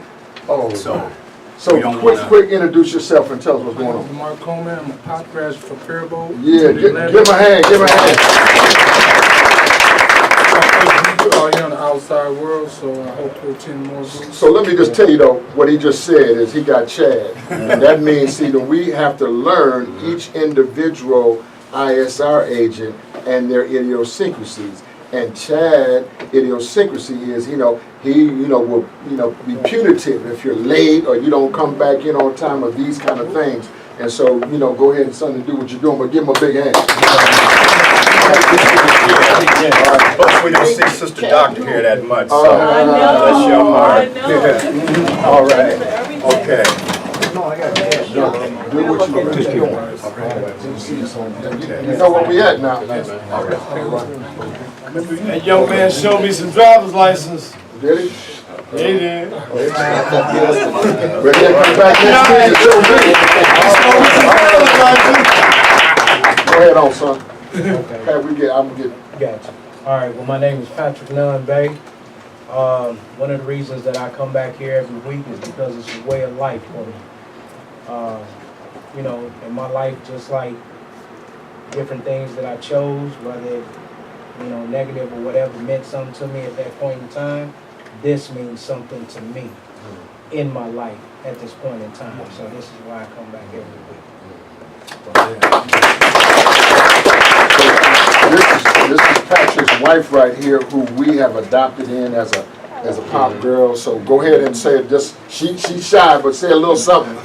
Oh. So we don't quick, introduce yourself and tell us what's going on. Mark Coleman. I'm a pop graduate for Faribault. Yeah, give him a hand. Give him a hand. Here on the outside world, so I hope to attend more groups. So let me just tell you though, what he just said is he got Chad. And that means, see, that we have to learn each individual ISR agent and their idiosyncrasies. And Chad idiosyncrasy is, he will, be punitive if you're late or you don't come back in on time or these kind of things. And so, go ahead and son and do what you're doing, but give him a big hand. Plus, we don't see Sister Doctor here that much, so I know. bless your heart. I know. All right. Okay. Do what you're doing. You know where we at now. That young man showed me some driver's license. Did he? He did. But then come back next week. Go ahead on, son. Okay. I'm gonna get. Gotcha. All right. Well, my name is Patrick Nunn Bay. One of the reasons that I come back here every week is because it's a way of life for me. In my life, just like different things that I chose, whether negative or whatever, meant something to me at that point in time. This means something to me in my life at this point in time. So this is why I come back every week. This is Patrick's wife right here, who we have adopted in as a pop girl. So go ahead and say it. Just she's shy, but say a little something.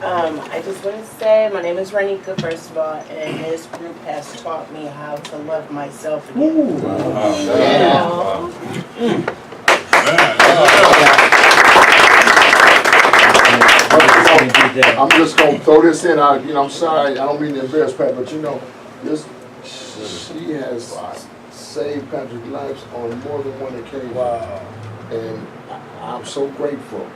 I just want to say my name is Renika, first of all, and this group has taught me how to love myself again. I'm just gonna throw this in. I'm sorry. I don't mean to embarrass Pat, but she has saved Patrick's life on more than one occasion. Wow. And I'm so grateful.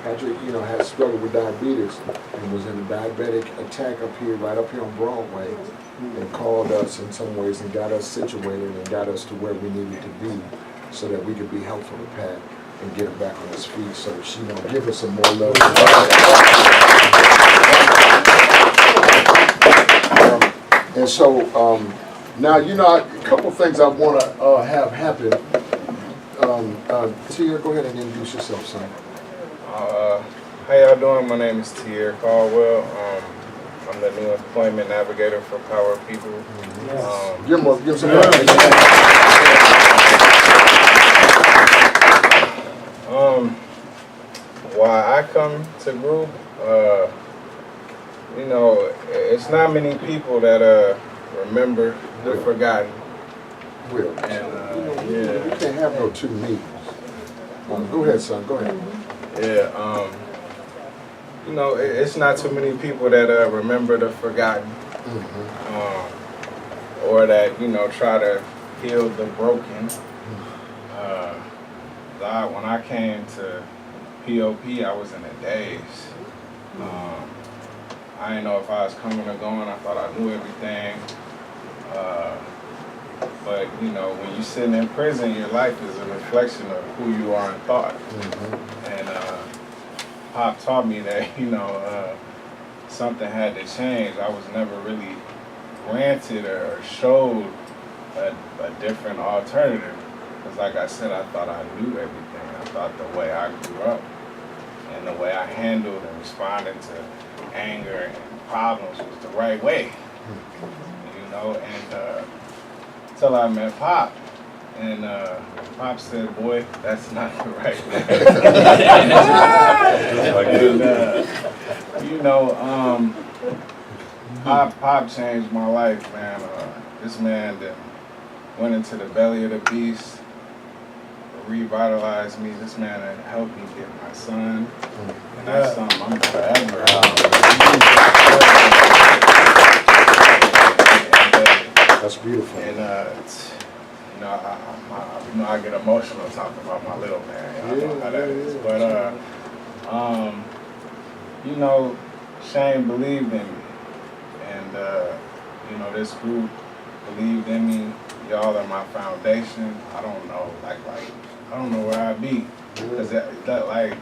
Patrick, had struggled with diabetes and was in a diabetic attack right up here on Broadway, and called us in some ways and got us situated and got us to where we needed to be so that we could be helpful to Pat and get him back on his feet. So she, give us some more love. And so now, a couple things I want to have happen. Tia, go ahead and introduce yourself, son. How y'all doing? My name is Tier Caldwell. I'm the new employment navigator for Power People. Give some why I come to group, it's not many people that remember the forgotten. Will. And you can't have no two meetings. Go ahead, son. Go ahead. Yeah. It's not too many people that remember the forgotten, or that try to heal the broken. When I came to POP, I was in a daze. I didn't know if I was coming or going. I thought I knew everything. But when you're sitting in prison, your life is a reflection of who you are in thought. And Pop taught me that something had to change. I was never really granted or showed a different alternative. Because like I said, I thought I knew everything. I thought the way I grew up and the way I handled and responded to anger and problems was the right way. And till I met Pop, And Pop said, boy, that's not the right man. And, you know, Pop changed my life, man. This man that went into the belly of the beast, revitalized me. This man that helped me get my son. And that's something I'm forever. That's beautiful. And I get emotional talking about my little man. I know how that is. But you know, Shane believed in me, and this group believed in me. Y'all are my foundation. I don't know, I don't know where I'd be, because like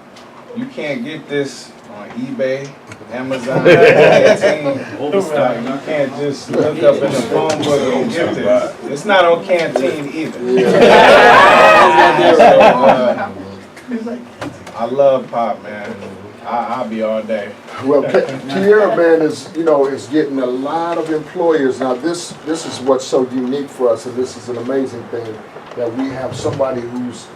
you can't get this on eBay, Amazon, Canteen. Like, you can't just look up in the phone book and get this. It's not on Canteen either. So, I love Pop, man. I'll be all day. Well, Tierra, man, is getting a lot of employers now. This is what's so unique for us, and this is an amazing thing that we have somebody who is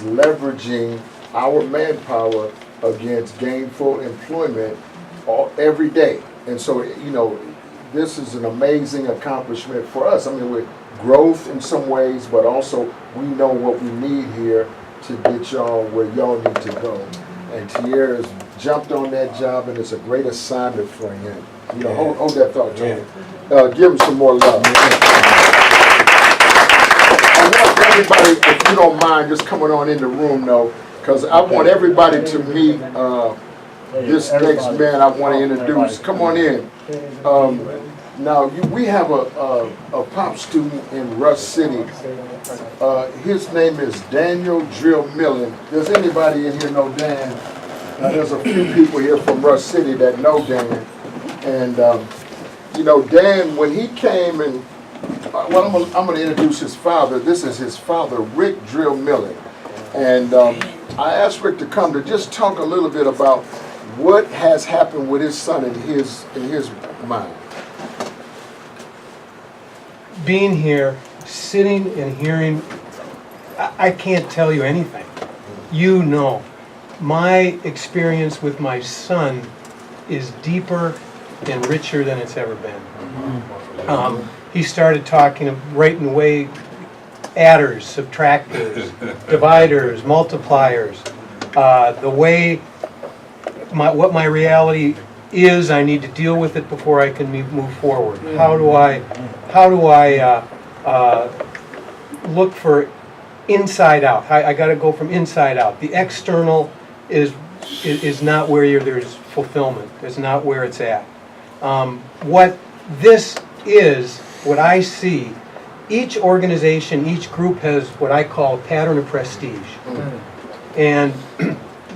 leveraging our manpower against gainful employment every day. And so, this is an amazing accomplishment for us. I mean, we're growth in some ways, but also we know what we need here to get y'all where y'all need to go. And Tierra's jumped on that job, and it's a great assignment for him. Hold that thought, Tony. Give him some more love. I want everybody, if you don't mind, just coming on in the room, though, because I want everybody to meet this next man I want to introduce. Come on in. Now, we have a pop student in Rush City. His name is Daniel Drill Millen. Does anybody in here know Dan? There's a few people here from Rush City that know Dan. And, Dan, when he came and, I'm going to introduce his father. This is his father, Rick Drill Millen. And I asked Rick to come to just talk a little bit about what has happened with his son in his mind. Being here, sitting and hearing, I can't tell you anything. My experience with my son is deeper and richer than it's ever been. He started talking, writing away adders, subtractors, dividers, multipliers, the way what my reality is. I need to deal with it before I can move forward. How do I look for inside out? I got to go from inside out. The external is not where there's fulfillment. It's not where it's at. What this is, what I see, each organization, each group has what I call a pattern of prestige. And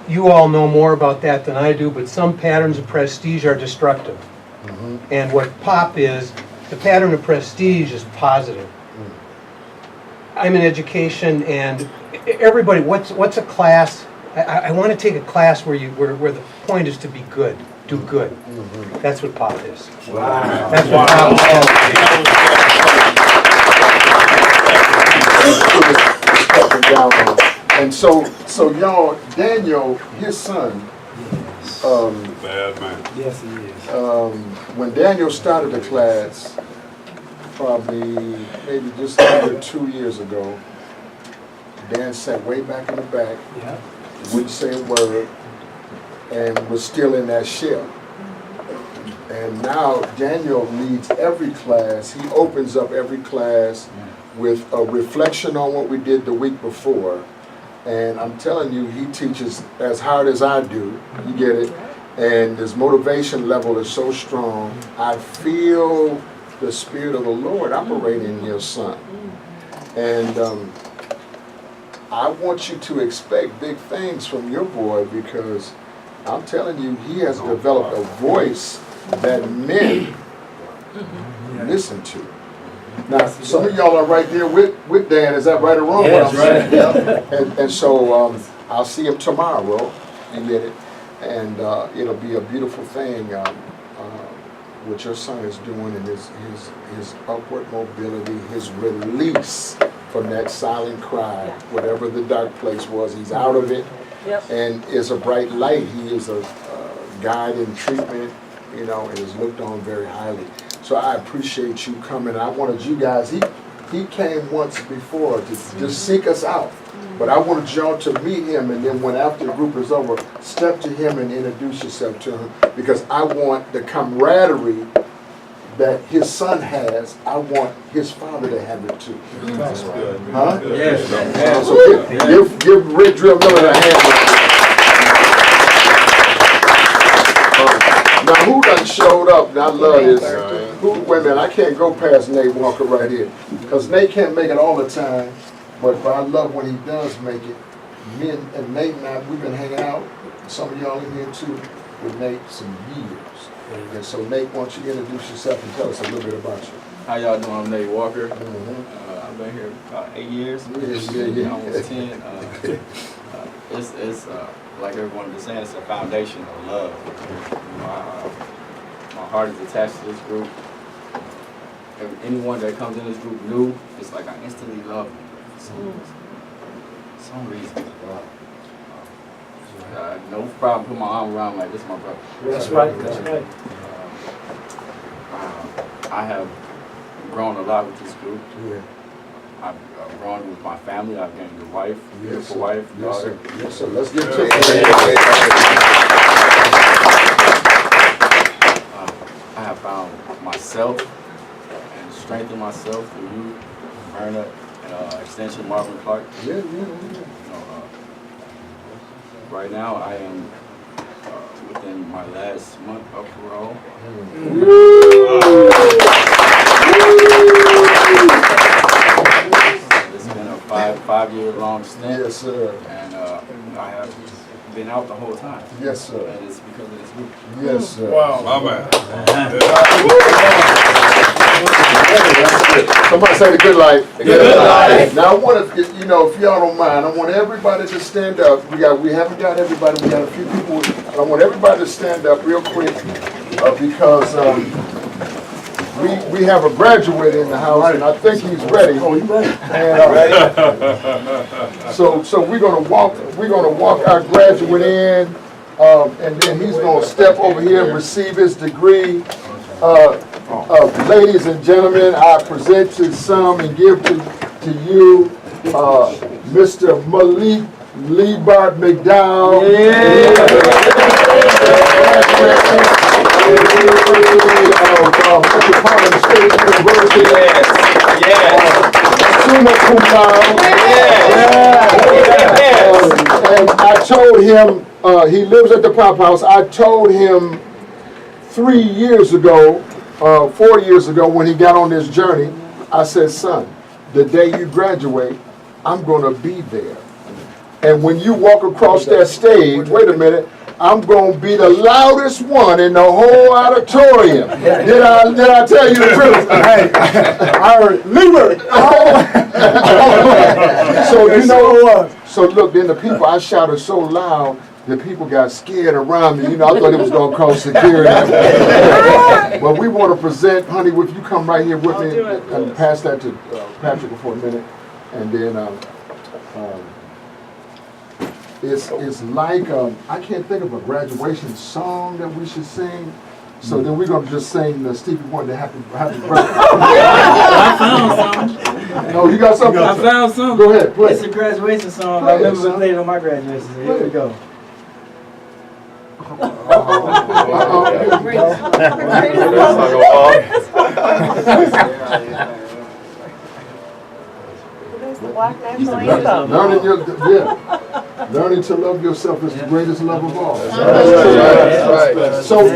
you all know more about that than I do, but some patterns of prestige are destructive. And what POP is, the pattern of prestige is positive. I'm in education, and everybody, what's a class? I want to take a class where the point is to be good, do good. That's what POP is. Wow. That's what POP is. And so y'all, Daniel, his son, bad man. Yes, he is. When Daniel started the class, probably maybe just under 2 years ago, Dan sat way back in the back, wouldn't say a word, and was still in that shell. And now Daniel leads every class. He opens up every class with a reflection on what we did the week before. And I'm telling you, he teaches as hard as I do. You get it? And his motivation level is so strong. I feel the Spirit of the Lord operating in your son. And I want you to expect big things from your boy, because I'm telling you, he has developed a voice that men listen to. Now, some of y'all are right there with Dan. Is that right or wrong? Yeah, that's right. And so I'll see him tomorrow. You get it? And it'll be a beautiful thing what your son is doing, and his upward mobility, his release from that silent cry, whatever the dark place was. He's out of it, and is a bright light. He is a guide in treatment, you know, and is looked on very highly. So I appreciate you coming. I wanted you guys, he came once before to just seek us out. But I wanted y'all to meet him, and then when after the group is over, step to him and introduce yourself to him, because I want the camaraderie that his son has. I want his father to have it too. That's good. Huh? Yes. So give Red Drill Miller a hand. Now who done showed up? And I love this. Wait a minute, I can't go past Nate Walker right here, because Nate can't make it all the time. But I love when he does make it. Me and Nate and I, we've been hanging out, some of y'all in here too, with Nate some years. And so Nate, why don't you introduce yourself and tell us a little bit about you. How y'all doing? I'm Nate Walker. I've been here about 8 years. Yeah. Almost 10. It's like everyone was saying, it's a foundation of love. My heart is attached to this group. Anyone that comes in this group new, it's like I instantly love them. Some reason. No problem putting my arm around like this, my brother. That's right. That's right. I have grown a lot with this group. Yeah. I've grown with my family. I've gained a wife, beautiful wife, Yes, daughter. sir. Yes, sir. Let's get to it. I have found myself and strengthened myself through you, Verna, and Extension Marvin Clark. Yeah. Right now, I am within my last month of parole. It's been a five-year-long stint. Yes, sir. And I have been out the whole time. Yes, sir. And it's because of this group. Yes, sir. Wow. My man. Somebody say the good life. The good life. Now I want to, if y'all don't mind, I want everybody to stand up. We haven't got everybody. We got a few people. I want everybody to stand up real quick because we have a graduate in the house, and I think he's ready. Oh, you ready? And, so we're gonna walk our graduate in, and then he's gonna step over here and receive his degree. Ladies and gentlemen, I present to some and give to you Mr. Malik Liebart McDowell. Metropolitan State University. Summa cum laude. And I told him, he lives at the Pop House. I told him 3 years ago, 4 years ago, when he got on this journey, I said, son, the day you graduate, I'm going to be there. And when you walk across that stage, wait a minute, I'm going to be the loudest one in the whole auditorium. Did I tell you the truth? Hey, I heard, Lieber. So look, then the people, I shouted so loud, the people got scared around me. I thought it was going to cause security. But we want to present, honey, if you come right here with me and pass that to Patrick for a minute. And then it's like, I can't think of a graduation song that we should sing. So then we're going to just sing the Stevie Wonder Happy Birthday. I found something. No, you got something? I found something. Go ahead, play. It's a graduation song. I remember playing on my graduation. So here we go. Learning to love yourself is the greatest love of all. So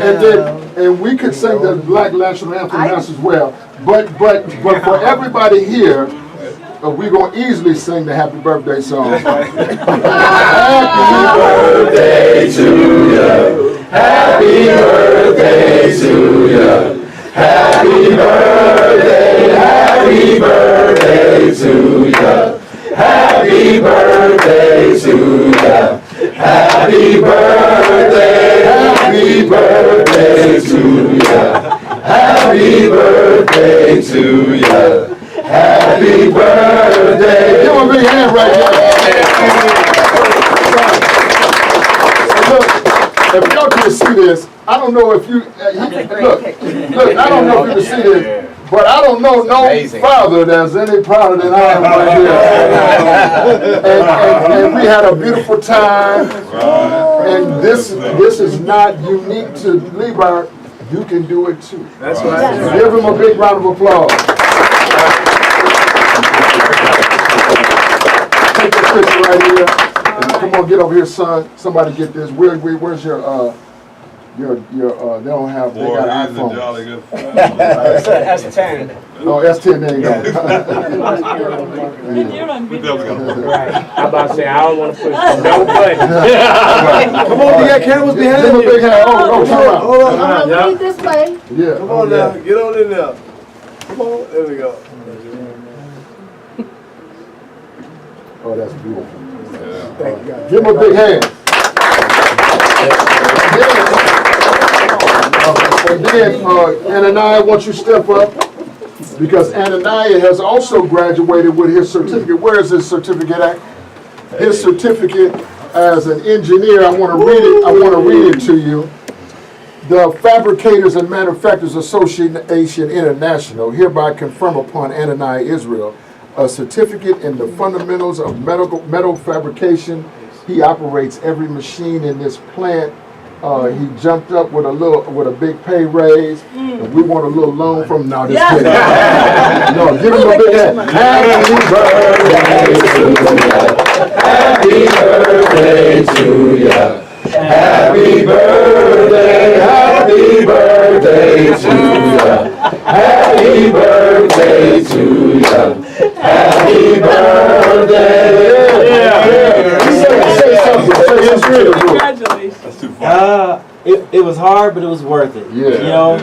and we could sing the Black National Anthem as well. But for everybody here, we're going to easily sing the Happy Birthday song. Happy birthday to you. Happy birthday to you. Happy birthday, happy birthday to you. Happy birthday to you. Happy birthday to you. Happy birthday to you. Happy birthday to you. Happy birthday. Give him a big hand right there. Look, if y'all can see this, I don't know if you, look, I don't know if you can see this, but I don't know no father that's any prouder than I am right here. And we had a beautiful time. And this is not unique to Levi. You can do it too. That's right. Give him a big round of applause. Take this picture right here. Come on, get over here, son. Somebody get this. Where's your they don't have, they got iPhones. S10. Oh, S10, there you go. Right. I'm about to say, I don't want to push no button. Come on, we got cameras behind Give him a you. big hand. Oh, turn around. Hold on. Lead this way. Yeah. Come on now. Get on in there. Come on. There we go. Oh, that's beautiful. Thank you, guys. Give him a big hand. And then, Ananiah, won't you step up? Because Ananiah has also graduated with his certificate. Where is his certificate at? His certificate as an engineer. I want to read it. I want to read it to you. The Fabricators and Manufacturers Association International hereby confirm upon Ananiah Israel a certificate in the fundamentals of metal fabrication. He operates every machine in this plant. He jumped up with a big pay raise, and we want a little loan from him. No, just kidding. No, give him a big hand. Happy birthday to ya. Happy birthday, happy birthday to ya. Happy birthday to ya. Happy birthday. Say something. Say something. Congratulations. It was hard, but it was worth it. Yeah. You know,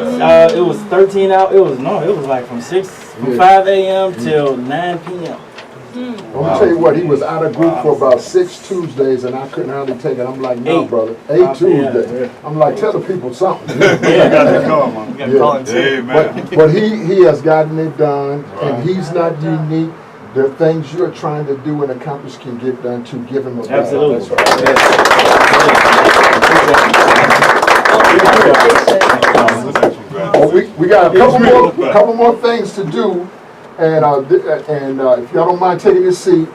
it was 13 hours. It was like from 5 a.m. till 9 p.m. I'm gonna tell you what, he was out of group for about 6 Tuesdays, and I couldn't hardly take it. I'm like, no, brother, 8 Tuesdays. I'm like, tell the people something. But he has gotten it done, and he's not unique. There are things you're trying to do and accomplish can get done to give him a bag. Absolutely. Well, we got a couple more things to do, and if y'all don't mind taking this seat,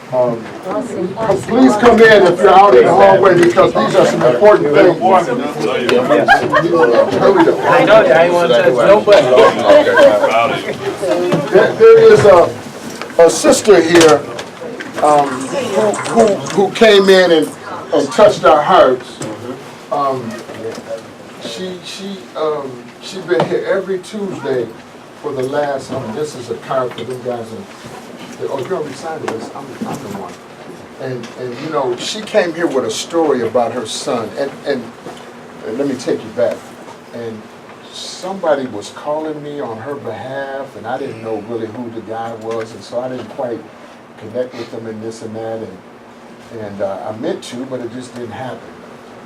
please come in if you're out in the hallway, because these are some important things. I know that. I ain't want to touch no button. There is a sister here who came in and touched our hearts. She's been here every Tuesday for the last. This is a card for them guys. You already signed this. I'm the one. And you know, she came here with a story about her son. And let me take you back. And somebody was calling me on her behalf, and I didn't know really who the guy was, and so I didn't quite connect with them and this and that. And I meant to, but it just didn't happen.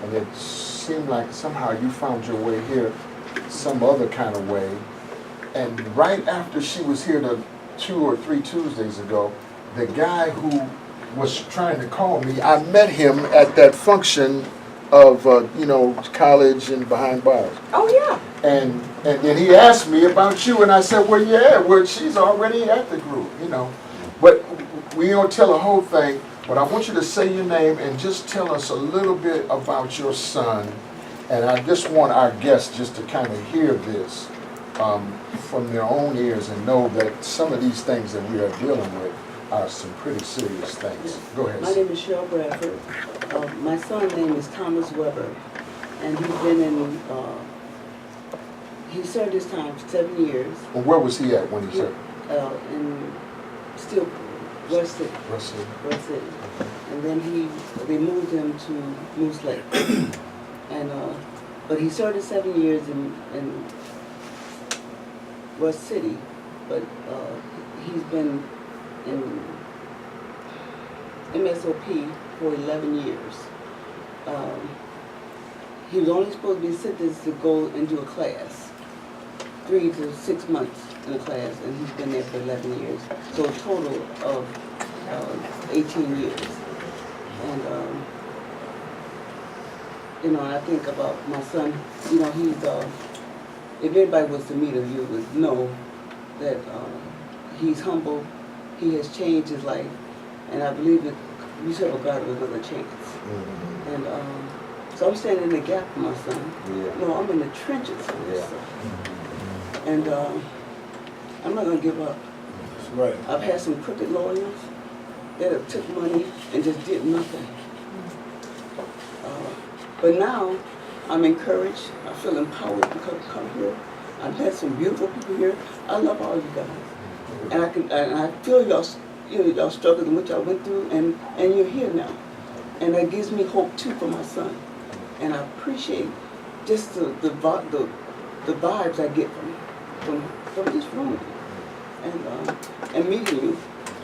And it seemed like somehow you found your way here some other kind of way. And right after she was here 2 or 3 Tuesdays ago, the guy who was trying to call me, I met him at that function of, college and behind bars. Oh, yeah. And then he asked me about you, and I said, well, yeah, she's already at the group, But we don't tell the whole thing, but I want you to say your name and just tell us a little bit about your son. And I just want our guests just to kind of hear this from their own ears and know that some of these things that we are dealing with are some pretty serious things. Go ahead. My name is Cheryl Bradford. My son's name is Thomas Weber, and he's been in, he served his time for 7 years. Well, where was he at when he served? In West City. West City. West City. And then they moved him to Moose Lake. And but he served his 7 years in West City, but he's been in MSOP for 11 years. He was only supposed to be sentenced to go and do a class. 3 to 6 months in the class, and he's been there for 11 years. So a total of 18 years. And, you know, I think about my son, you know, he's, if anybody was to meet him, you would know that he's humble, he has changed his life, and I believe that we serve a God with another chance. Mm-hmm. And so I'm standing in the gap for my son. Yeah. No, I'm in the trenches for my Yeah. son. And I'm not gonna give up. That's right. I've had some crooked lawyers that have took money and just did nothing. But now I'm encouraged. I feel empowered to come here. I've had some beautiful people here. I love all you guys, and I feel y'all, you know, y'all struggled and what y'all went through, and you're here now, and that gives me hope too for my son. And I appreciate just the vibes I get from this room, and meeting you.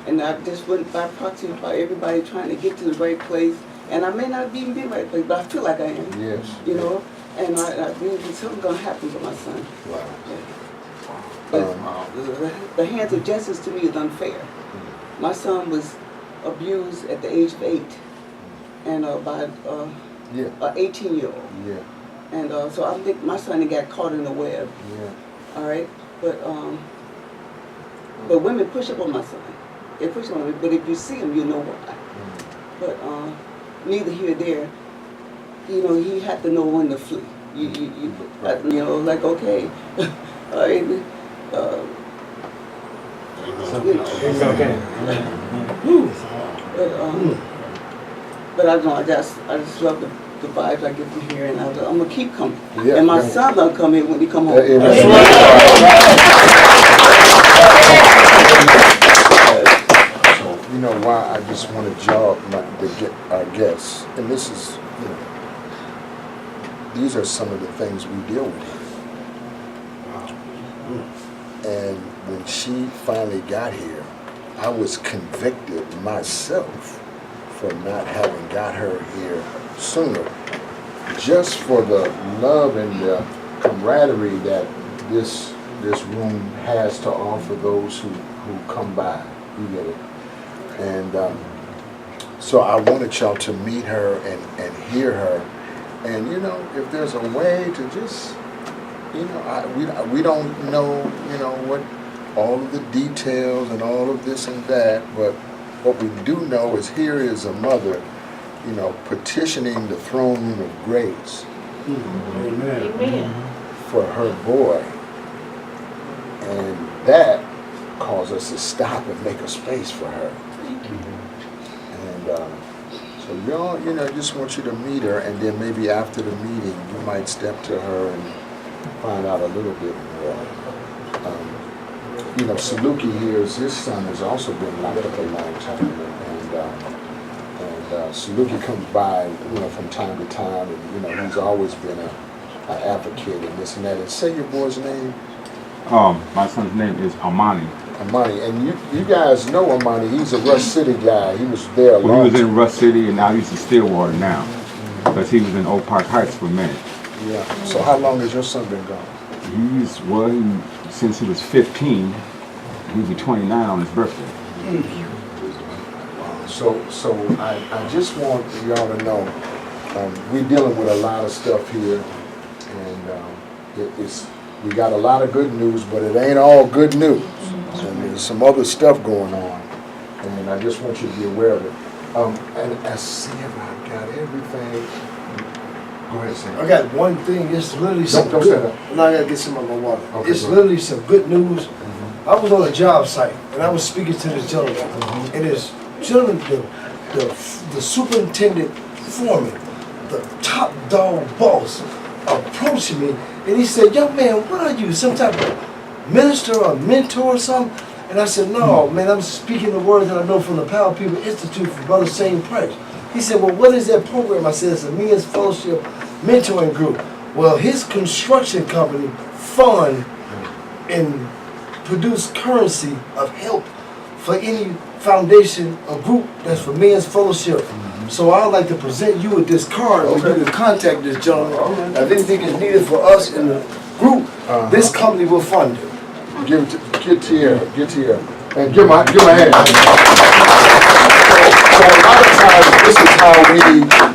And I just went by proxy by everybody trying to get to the right place. And I may not even be in the right place, but I feel like I am. Yes. You know? And I believe that something's going to happen for my son. Wow. But the hands of justice to me is unfair. My son was abused at the age of 8 and by an 18-year-old. Yeah. And so I think my son got caught in the web. Yeah. All right? But women push up on my son. They push on him, but if you see him, you know why. But neither here nor there. You know, he had to know when to flee. You know, like, okay, you know. It's okay. But I know, I just love the vibes I get from here, and I'm gonna keep coming. Yeah, and my yeah. son gonna come here when he come home. You know why I just want to jog our guests, and this is, you know, these are some of the things we deal with here. And when she finally got here, I was convicted myself for not having got her here sooner, just for the love and the camaraderie that this room has to offer those who come by. You get it? And so I wanted y'all to meet her and hear her. And, you know, if there's a way to just, you know, we don't know, you know, what all of the details and all of this and that, but what we do know is here is a mother, you know, petitioning the throne room of grace. Amen. Amen. For her boy. And that caused us to stop and make a space for her. And so y'all, you know, just want you to meet her, and then maybe after the meeting, you might step to her and find out a little bit more. You know, Saluki here, his son has also been locked up a long time, and Saluki comes by, you know, from time to time, and you know, he's always been an advocate and this and that. And say your boy's name. My son's name is Amani. Amani, and you guys know Amani. He's a Rush City guy. He was there a long Well, he was in Rush City, and now he's in Stillwater now, because he was in Oak Park Heights for a minute. Yeah. So how long has your son been gone? Since he was 15. He'll be 29 on his birthday. So I just want y'all to know, we're dealing with a lot of stuff here, and we got a lot of good news, but it ain't all good news. And there's some other stuff going on, and I just want you to be aware of it. And I see if I got everything. Go ahead, Sam. I got one thing. It's literally some Don't good. say that. Now I gotta get some of my water. Okay, It's go literally some good news. I was on a job site and I was speaking to this gentleman. And this gentleman, the superintendent foreman, the top dog boss, approached me and he said, "Young man, what are you? Some type of minister or mentor or something?" And I said, "No, man, I'm speaking the words that I know from the Power People Institute for Brother Shane Price." He said, "Well, what is that program?" I said, "It's a men's fellowship mentoring group." Well, his construction company fund and produce currency of help for any foundation or group that's for men's fellowship. So I'd like to present you with this card where you can contact this gentleman if anything is needed for us in the group, this company will fund it. Get Tierra, and give my hand. So a lot of times, this is how we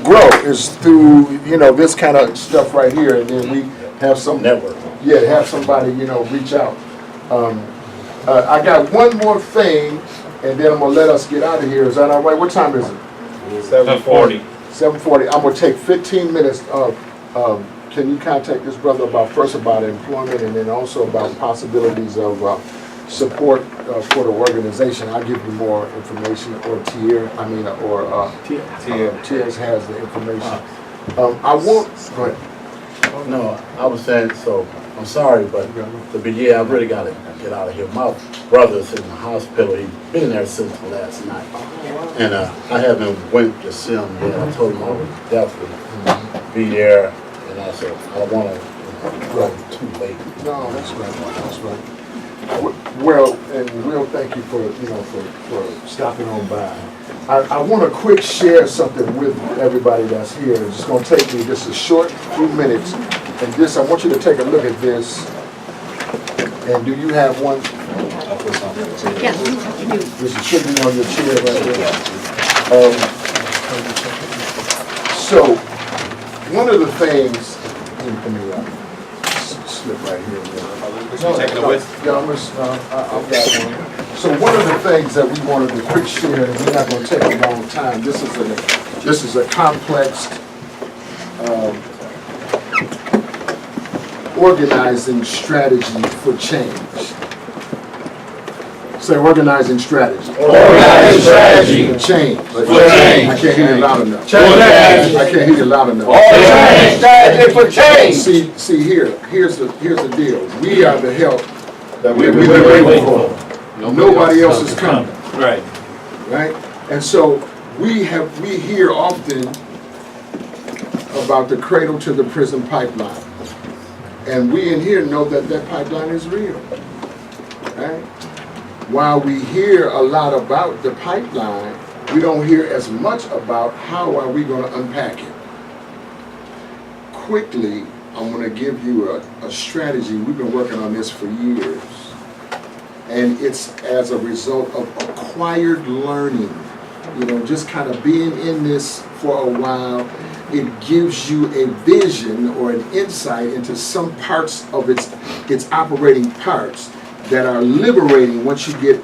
grow, is through, you know, this kind of stuff right here, and then we have some network. Yeah, have somebody, you know, reach out. I got one more thing, and then I'm gonna let us get out of here. Is that all right? What time is it? 7:40. 7:40. I'm gonna take 15 minutes of, can you contact this brother about, first about employment, and then also about possibilities of support for the organization? I'll give you more information, or Tiers has the information. I won't, go ahead. No, I was saying, so, I'm sorry, but I really gotta get out of here. My brother's in the hospital. He's been there since last night. And I haven't went to see him yet. I told him I would definitely be there. And I said, I don't wanna go too late. No, that's right, that's right. Well, and we'll thank you for, you know, for stopping on by. I want to quick share something with everybody that's here. It's just going to take me just a short few minutes. And this, I want you to take a look at this. And do you have one? Yes. This should be on your chair right there. So, one of the things, let me slip right here. Taking it with? Yeah, I've got one. So one of the things that we wanted to quick share, and we're not going to take a long time. This is a complex organizing strategy for change. Say organizing strategy. Organizing strategy. Change. For change. I can't hear you loud enough. Change. I can't hear you loud enough. Organizing strategy for change. See here's the deal. We are the help that we've been waiting for. Nobody else is coming. Right. Right? And so we hear often about the cradle to the prison pipeline. And we in here know that that pipeline is real. Right? While we hear a lot about the pipeline, we don't hear as much about how are we going to unpack it. Quickly, I'm going to give you a strategy. We've been working on this for years. And it's as a result of acquired learning. You know, just kind of being in this for a while, it gives you a vision or an insight into some parts of its operating parts that are liberating once you get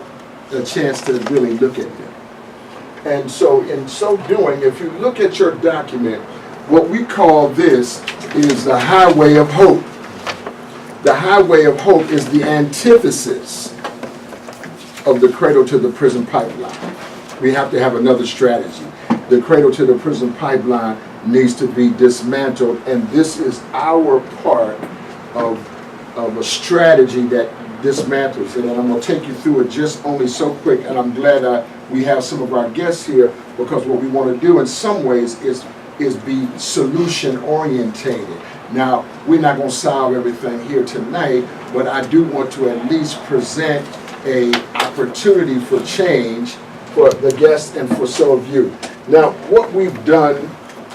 a chance to really look at them. And so in so doing, if you look at your document, what we call this is the highway of hope. The highway of hope is the antithesis of the cradle to the prison pipeline. We have to have another strategy. The cradle to the prison pipeline needs to be dismantled, and this is our part of a strategy that dismantles it. And I'm going to take you through it just only so quick, and I'm glad we have some of our guests here, because what we want to do in some ways is be solution orientated. Now, we're not going to solve everything here tonight, but I do want to at least present an opportunity for change for the guests and for some of you. Now, what we've done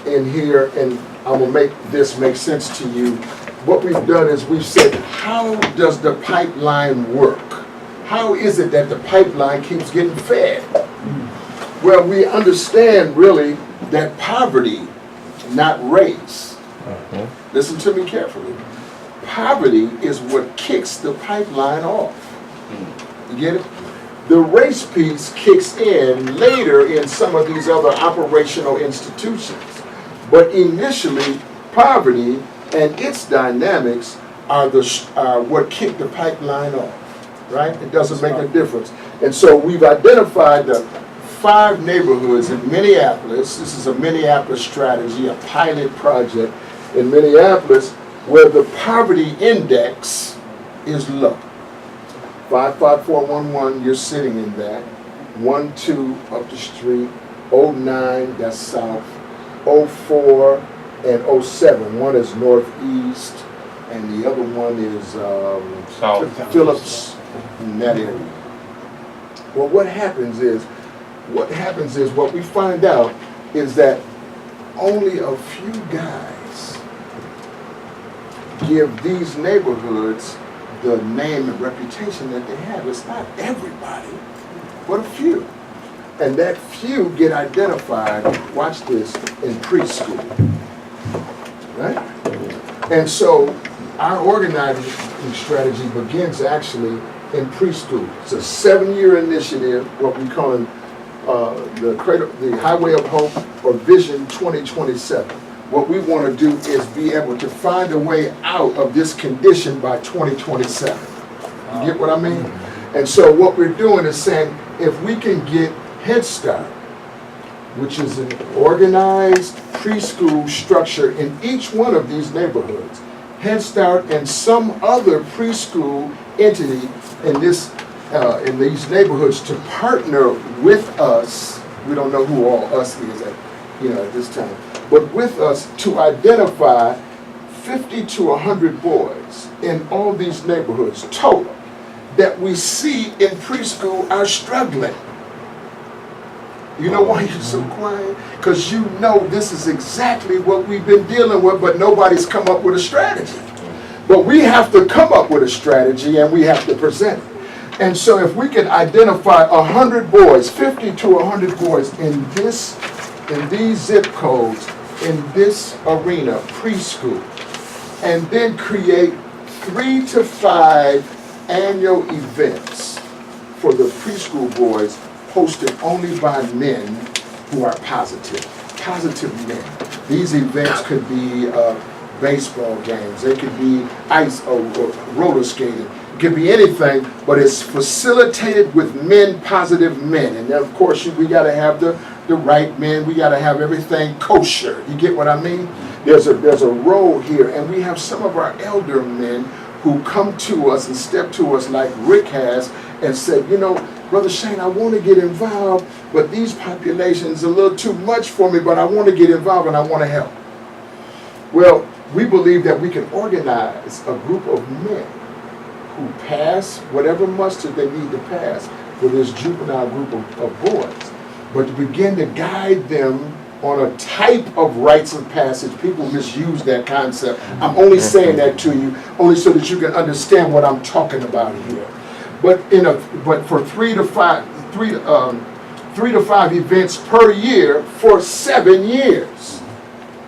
in here, and I will make this make sense to you, what we've done is we've said, how does the pipeline work? How is it that the pipeline keeps getting fed? Well, we understand really that poverty, not race. Listen to me carefully. Poverty is what kicks the pipeline off. You get it? The race piece kicks in later in some of these other operational institutions. But initially, poverty and its dynamics are what kick the pipeline off, right? It doesn't make a difference. And so we've identified the 5 neighborhoods in Minneapolis. This is a Minneapolis strategy, a pilot project in Minneapolis, where the poverty index is low. 55411, you're sitting in that. 12 up the street. 09, that's south. 04 and 07. One is northeast, and the other one is south. Phillips, in that area. Well, what happens is what we find out is that only a few guys give these neighborhoods the name and reputation that they have. It's not everybody, but a few. And that few get identified, watch this, in preschool, right? And so our organizing strategy begins actually in preschool. It's a 7-year initiative, what we call the Highway of Hope or Vision 2027. What we want to do is be able to find a way out of this condition by 2027. You get what I mean? And so what we're doing is saying, if we can get Head Start, which is an organized preschool structure in each one of these neighborhoods, Head Start and some other preschool entity in these neighborhoods to partner with us. We don't know who all us is at this time, but with us to identify 50 to 100 boys in all these neighborhoods total that we see in preschool are struggling. You know why you're so quiet? Because you know this is exactly what we've been dealing with, but nobody's come up with a strategy. But we have to come up with a strategy and we have to present it. And so if we can identify 100 boys, 50 to 100 boys in these zip codes, in this arena, preschool, and then create 3 to 5 annual events for the preschool boys, hosted only by men who are positive men. These events could be baseball games, they could be ice or roller skating, it could be anything, but it's facilitated with men, positive men. And then of course we gotta have the right men, we gotta have everything kosher. You get what I mean? There's a role here, and we have some of our elder men who come to us and step to us like Rick has and said, you know, Brother Shane, I want to get involved, but these populations are a little too much for me, but I want to get involved and I want to help. Well, we believe that we can organize a group of men who pass whatever muster they need to pass for this juvenile group of boys, but to begin to guide them on a type of rites of passage. People misuse that concept. I'm only saying that to you only so that you can understand what I'm talking about here. But for 3 to 5 events per year for 7 years.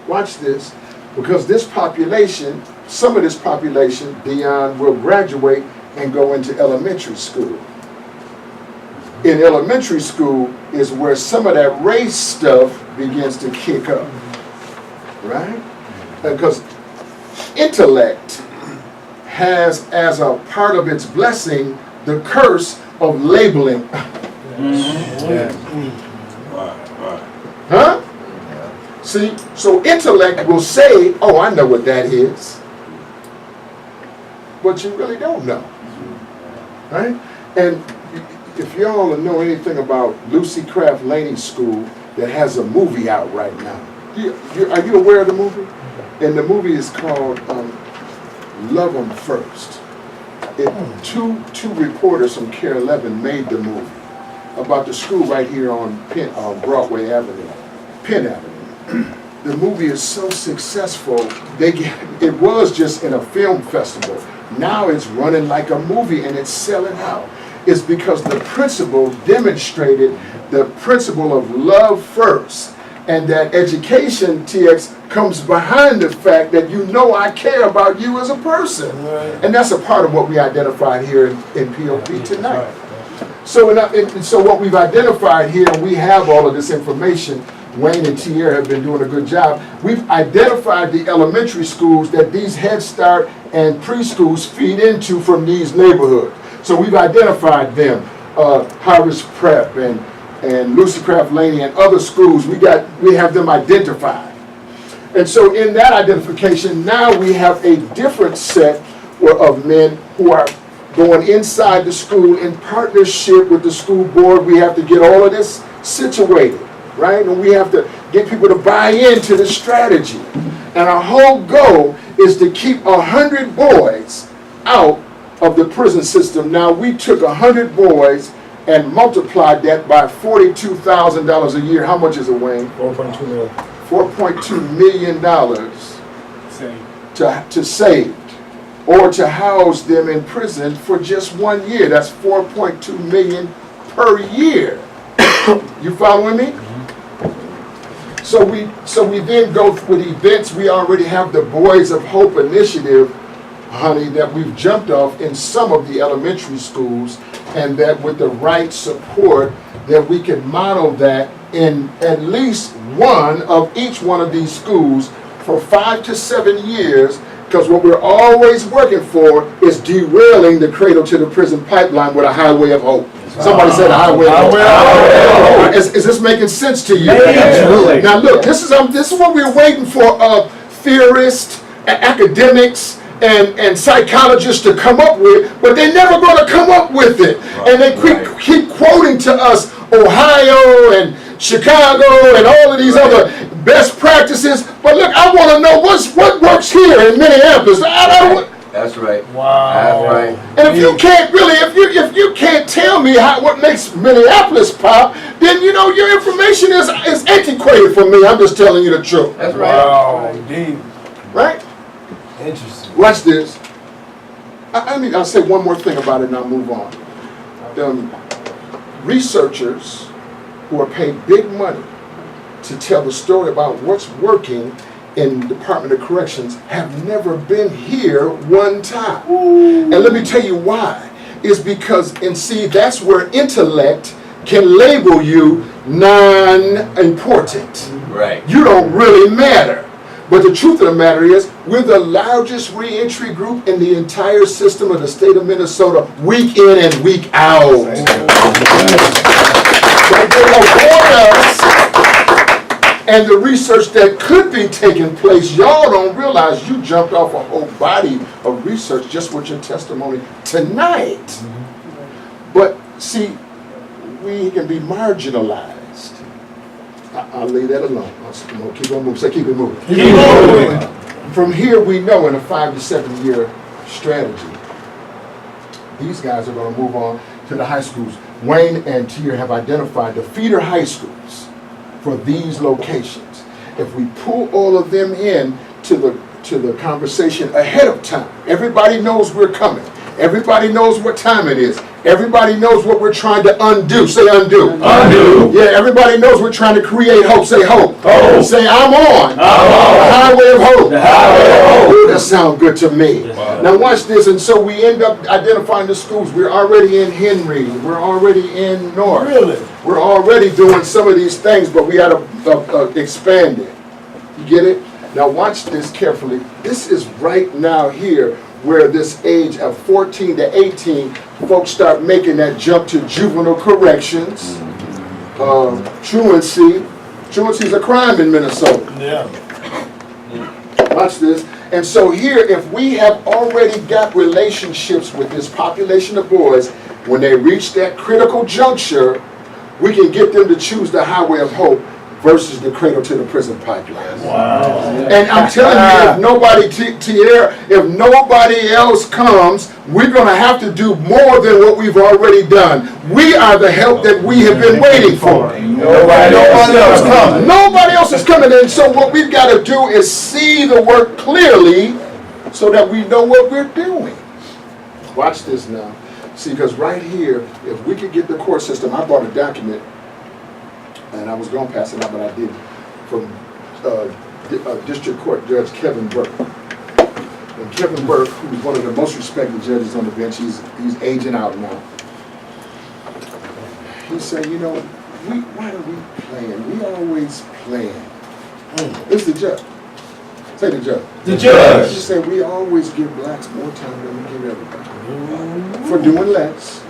Watch this, because this population, some of this population, Dion, will graduate and go into elementary school. In elementary school is where some of that race stuff begins to kick up, right? Because intellect has as a part of its blessing the curse of labeling. Huh? See, so intellect will say, oh, I know what that is. But you really don't know. Right? And if y'all know anything about Lucy Craft Laney's school that has a movie out right now. Are you aware of the movie? And the movie is called Love 'Em First. Two reporters from Care 11 made the movie about the school right here on Broadway Avenue, Penn Avenue. The movie is so successful, it was just in a film festival. Now it's running like a movie and it's selling out. It's because the principal demonstrated the principle of love first, and that education, TX, comes behind the fact that you know I care about you as a person. Right. And that's a part of what we identified here in POP tonight. Right. So what we've identified here, and we have all of this information, Wayne and Tierre have been doing a good job. We've identified the elementary schools that these Head Start and preschools feed into from these neighborhoods. So we've identified them, Harvest Prep and Lucy Craft Laney and other schools. We have them identified. And so in that identification, now we have a different set of men who are going inside the school in partnership with the school board. We have to get all of this situated, right? And we have to get people to buy into the strategy. And our whole goal is to keep 100 boys out of the prison system. Now, we took 100 boys and multiplied that by $42,000 a year. How much is it, Wayne? $4.2 million to save. or to house them in prison for just 1 year. That's $4.2 million per year. You following me? So we then go with events. We already have the Boys of Hope initiative, honey, that we've jumped off in some of the elementary schools, and that with the right support, that we can model that in at least one of each one of these schools for 5 to 7 years, because what we're always working for is derailing the cradle to the prison pipeline with a highway of hope. Somebody said a highway of hope. Is this making sense to you? Absolutely. Now look, this is what we're waiting for theorists, academics, and psychologists to come up with, but they're never going to come up with it. And they keep quoting to us Ohio and Chicago and all of these other best practices. But look, I want to know what works here in Minneapolis. That's right. Wow. That's right. And if you can't really, if you can't tell me what makes Minneapolis pop, then you know your information is antiquated for me. I'm just telling you the truth. That's right. Wow, indeed. Right? Interesting. Watch this. I'll say one more thing about it and I'll move on. Researchers who are paid big money to tell the story about what's working in the Department of Corrections have never been here one time. And let me tell you why. It's because, and see, that's where intellect can label you non-important. Right. You don't really matter. But the truth of the matter is, we're the largest reentry group in the entire system of the state of Minnesota, week in and week out. But they avoid us and the research that could be taking place. Y'all don't realize you jumped off a whole body of research just with your testimony tonight. But see, we can be marginalized. I'll leave that alone. I'll keep on moving. Say keep it moving. Keep moving. From here, we know in a 5 to 7 year strategy, these guys are going to move on to the high schools. Wayne and Tier have identified the feeder high schools for these locations. If we pull all of them in to the conversation ahead of time, everybody knows we're coming. Everybody knows what time it is. Everybody knows what we're trying to undo. Say undo. Undo. Yeah, everybody knows we're trying to create hope. Say hope. Hope. Say I'm on. I'm on. The highway of hope. The highway of hope. Ooh, that sounds good to me. Wow. Now watch this. And so we end up identifying the schools. We're already in Henry. We're already in North. Really? We're already doing some of these things, but we got to expand it. You get it? Now watch this carefully. This is right now here where this age of 14 to 18, folks start making that jump to juvenile corrections. Truancy. Truancy is a crime in Minnesota. Yeah. Watch this. And so here, if we have already got relationships with this population of boys, when they reach that critical juncture, we can get them to choose the highway of hope versus the cradle to the prison pipeline. Wow. And I'm telling you, if nobody, if nobody else comes, we're going to have to do more than what we've already done. We are the help that we have been waiting for. Nobody else coming. Nobody else is coming. And so what we've got to do is see the work clearly so that we know what we're doing. Watch this now. See, because right here, if we could get the court system, I brought a document, and I was going to pass it out, but I didn't, from District Court Judge Kevin Burke. And Kevin Burke, who's one of the most respected judges on the bench, he's aging out now. He said, you know, why are we playing? We always playing. It's the judge. Say the judge. The judge. He said, we always give blacks more time than we give everybody. For doing less.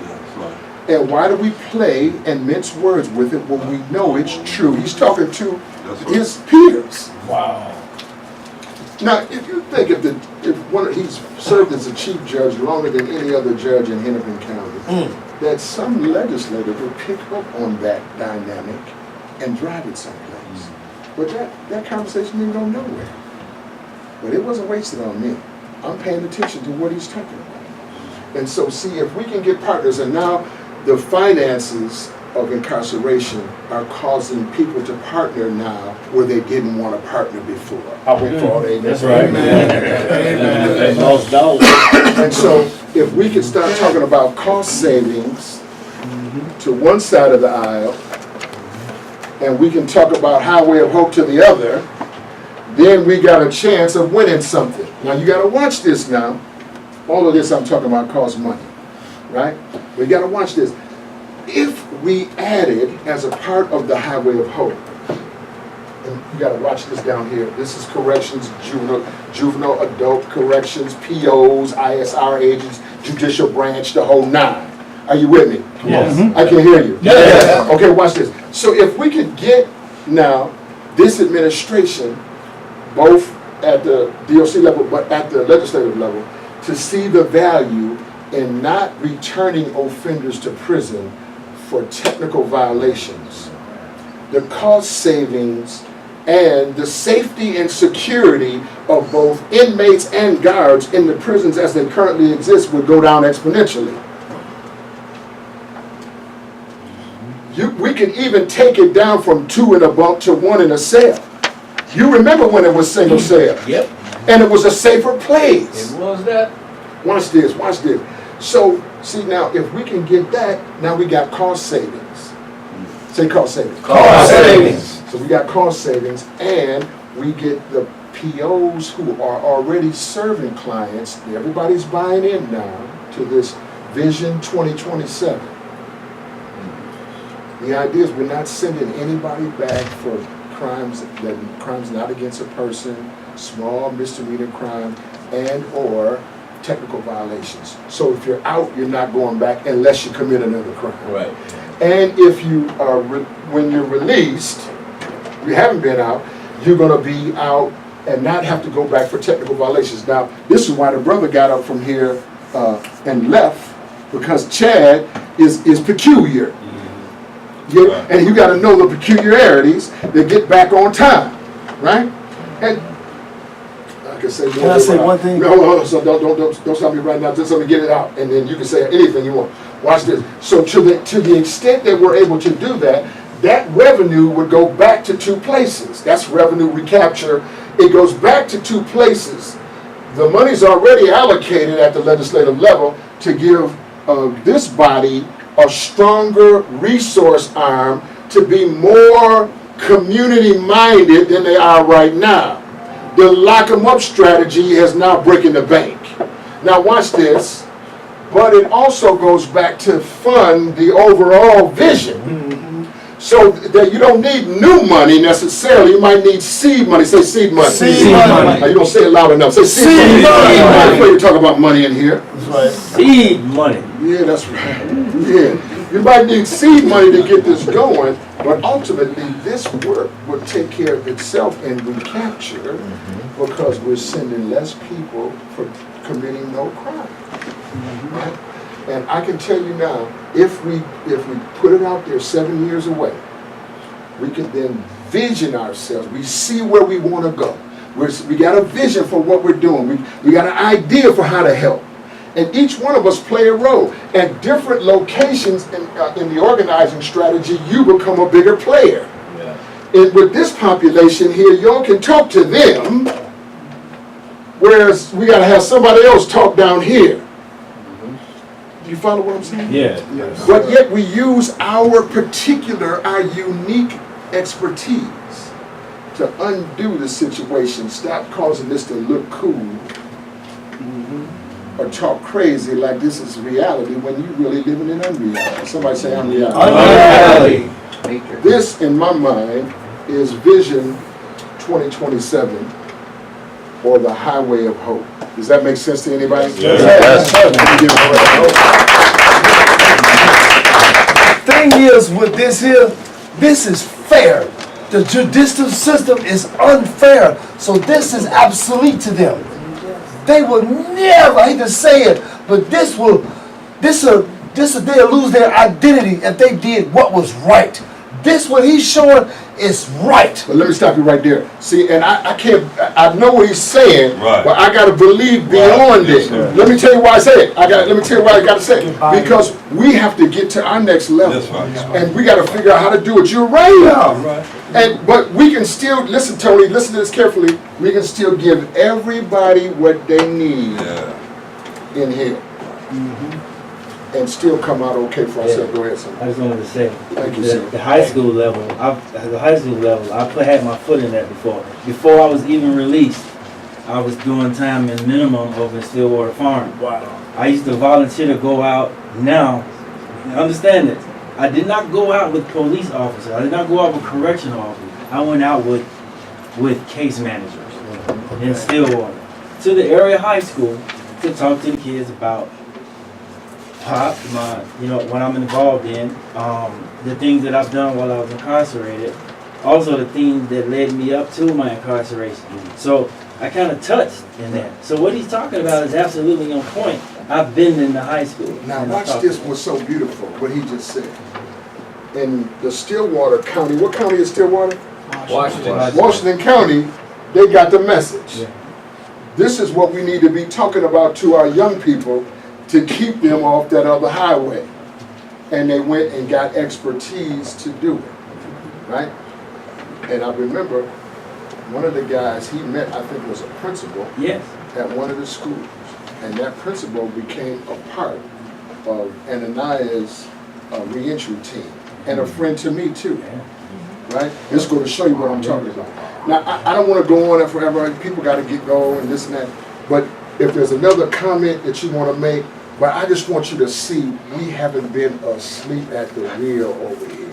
And why do we play and mince words with it when we know it's true? He's talking to his peers. Wow. Now, if you think he's served as a chief judge longer than any other judge in Hennepin County, that some legislator will pick up on that dynamic and drive it someplace. But that conversation didn't go nowhere. But it wasn't wasted on me. I'm paying attention to what he's talking about. And so, see, if we can get partners, and now the finances of incarceration are causing people to partner now where they didn't want to partner before. I went for all the amen. That's right. Amen. Lost dollars. And so if we could start talking about cost savings to one side of the aisle, and we can talk about highway of hope to the other, then we got a chance of winning something. Now you got to watch this now. All of this I'm talking about costs money, right? We got to watch this. If we added as a part of the highway of hope, and you got to watch this down here. This is corrections, juvenile adult corrections, POs, ISR agents, judicial branch, the whole nine. Are you with me? Yes. I can hear you. Yes. Okay, watch this. So if we could get now this administration, both at the DOC level but at the legislative level, to see the value in not returning offenders to prison for technical violations, the cost savings and the safety and security of both inmates and guards in the prisons as they currently exist would go down exponentially. We could even take it down from 2 in a bunk to 1 in a cell. You remember when it was single cell? Yep. And it was a safer place. It was that. Watch this, watch this. So, see now, if we can get that, now we got cost savings. Say cost savings. Cost savings. So we got cost savings, and we get the POs who are already serving clients. Everybody's buying in now to this Vision 2027. The idea is we're not sending anybody back for crimes not against a person, small misdemeanor crime, and or technical violations. So if you're out, you're not going back unless you commit another crime. Right. And if you are, when you're released, you haven't been out, you're going to be out and not have to go back for technical violations. Now, this is why the brother got up from here and left, because Chad is peculiar. Yeah, and you got to know the peculiarities that get back on time, right? And I can say. Can I say one thing? No, so don't stop me right now. Just let me get it out, and then you can say anything you want. Watch this. So to the extent that we're able to do that, that revenue would go back to 2 places. That's revenue recapture. It goes back to 2 places. The money's already allocated at the legislative level to give this body a stronger resource arm to be more community-minded than they are right now. The lock-em-up strategy is now breaking the bank. Now watch this, but it also goes back to fund the overall vision. So that you don't need new money necessarily, you might need seed money. Say seed money. Seed money. You don't say it loud enough. Say seed money. I'm afraid to talk about money in here. That's right. Seed money. Yeah, that's right. Yeah. You might need seed money to get this going, but ultimately this work will take care of itself in recapture because we're sending less people for committing no crime. Right? And I can tell you now, if we put it out there 7 years away, we can then vision ourselves. We see where we want to go. We got a vision for what we're doing. We got an idea for how to help. And each one of us play a role. At different locations in the organizing strategy, you become a bigger player. Yeah. And with this population here, y'all can talk to them, whereas we got to have somebody else talk down here. Do you follow what I'm saying? Yeah. Yes. But yet we use our unique expertise to undo the situation. Stop causing this to look cool or talk crazy like this is reality when you really living in unreality. Somebody say unreality. This, in my mind, is Vision 2027 or the Highway of Hope. Does that make sense to anybody? Yes. Thing is with this here, this is fair. The judicial system is unfair, so this is obsolete to them. They will never, I hate to say it, but they'll lose their identity if they did what was right. this what he's showing is right. But let me stop you right there. See, and I can't, I know what he's saying, Right. but I got to believe beyond it. Let me tell you why I say it. Let me tell you why I got to say it. Because we have to get to our next level. That's right. And we got to figure out how to do it. You're right. But we can still, listen Tony, listen to this carefully, we can still give everybody what they need in here. And still come out okay for ourselves. Go ahead, son. I just wanted to say, Thank you, sir. the high school level, I had my foot in that before. Before I was even released, I was doing time in minimum over in Stillwater Farm. Wow. I used to volunteer to go out. Now, understand this, I did not go out with police officers. I did not go out with correctional officers. I went out with case managers in Stillwater to the area high school to talk to the kids about what I'm involved in, the things that I've done while I was incarcerated, also the things that led me up to my incarceration. So I kind of touched in that. So what he's talking about is absolutely on point. I've been in the high school. Now watch this, what's so beautiful, what he just said. In the Stillwater County, what county is Stillwater? Washington County, they got the message. Yeah. This is what we need to be talking about to our young people to keep them off that other highway. And they went and got expertise to do it, right? And I remember one of the guys he met, I think was a principal at one of the schools. And that principal became a part of Ananias' reentry team. And a friend to me too, right? This is going to show you what I'm talking about. Now, I don't want to go on there forever. People got to get going and this and that. But if there's another comment that you want to make, but I just want you to see we haven't been asleep at the wheel over here.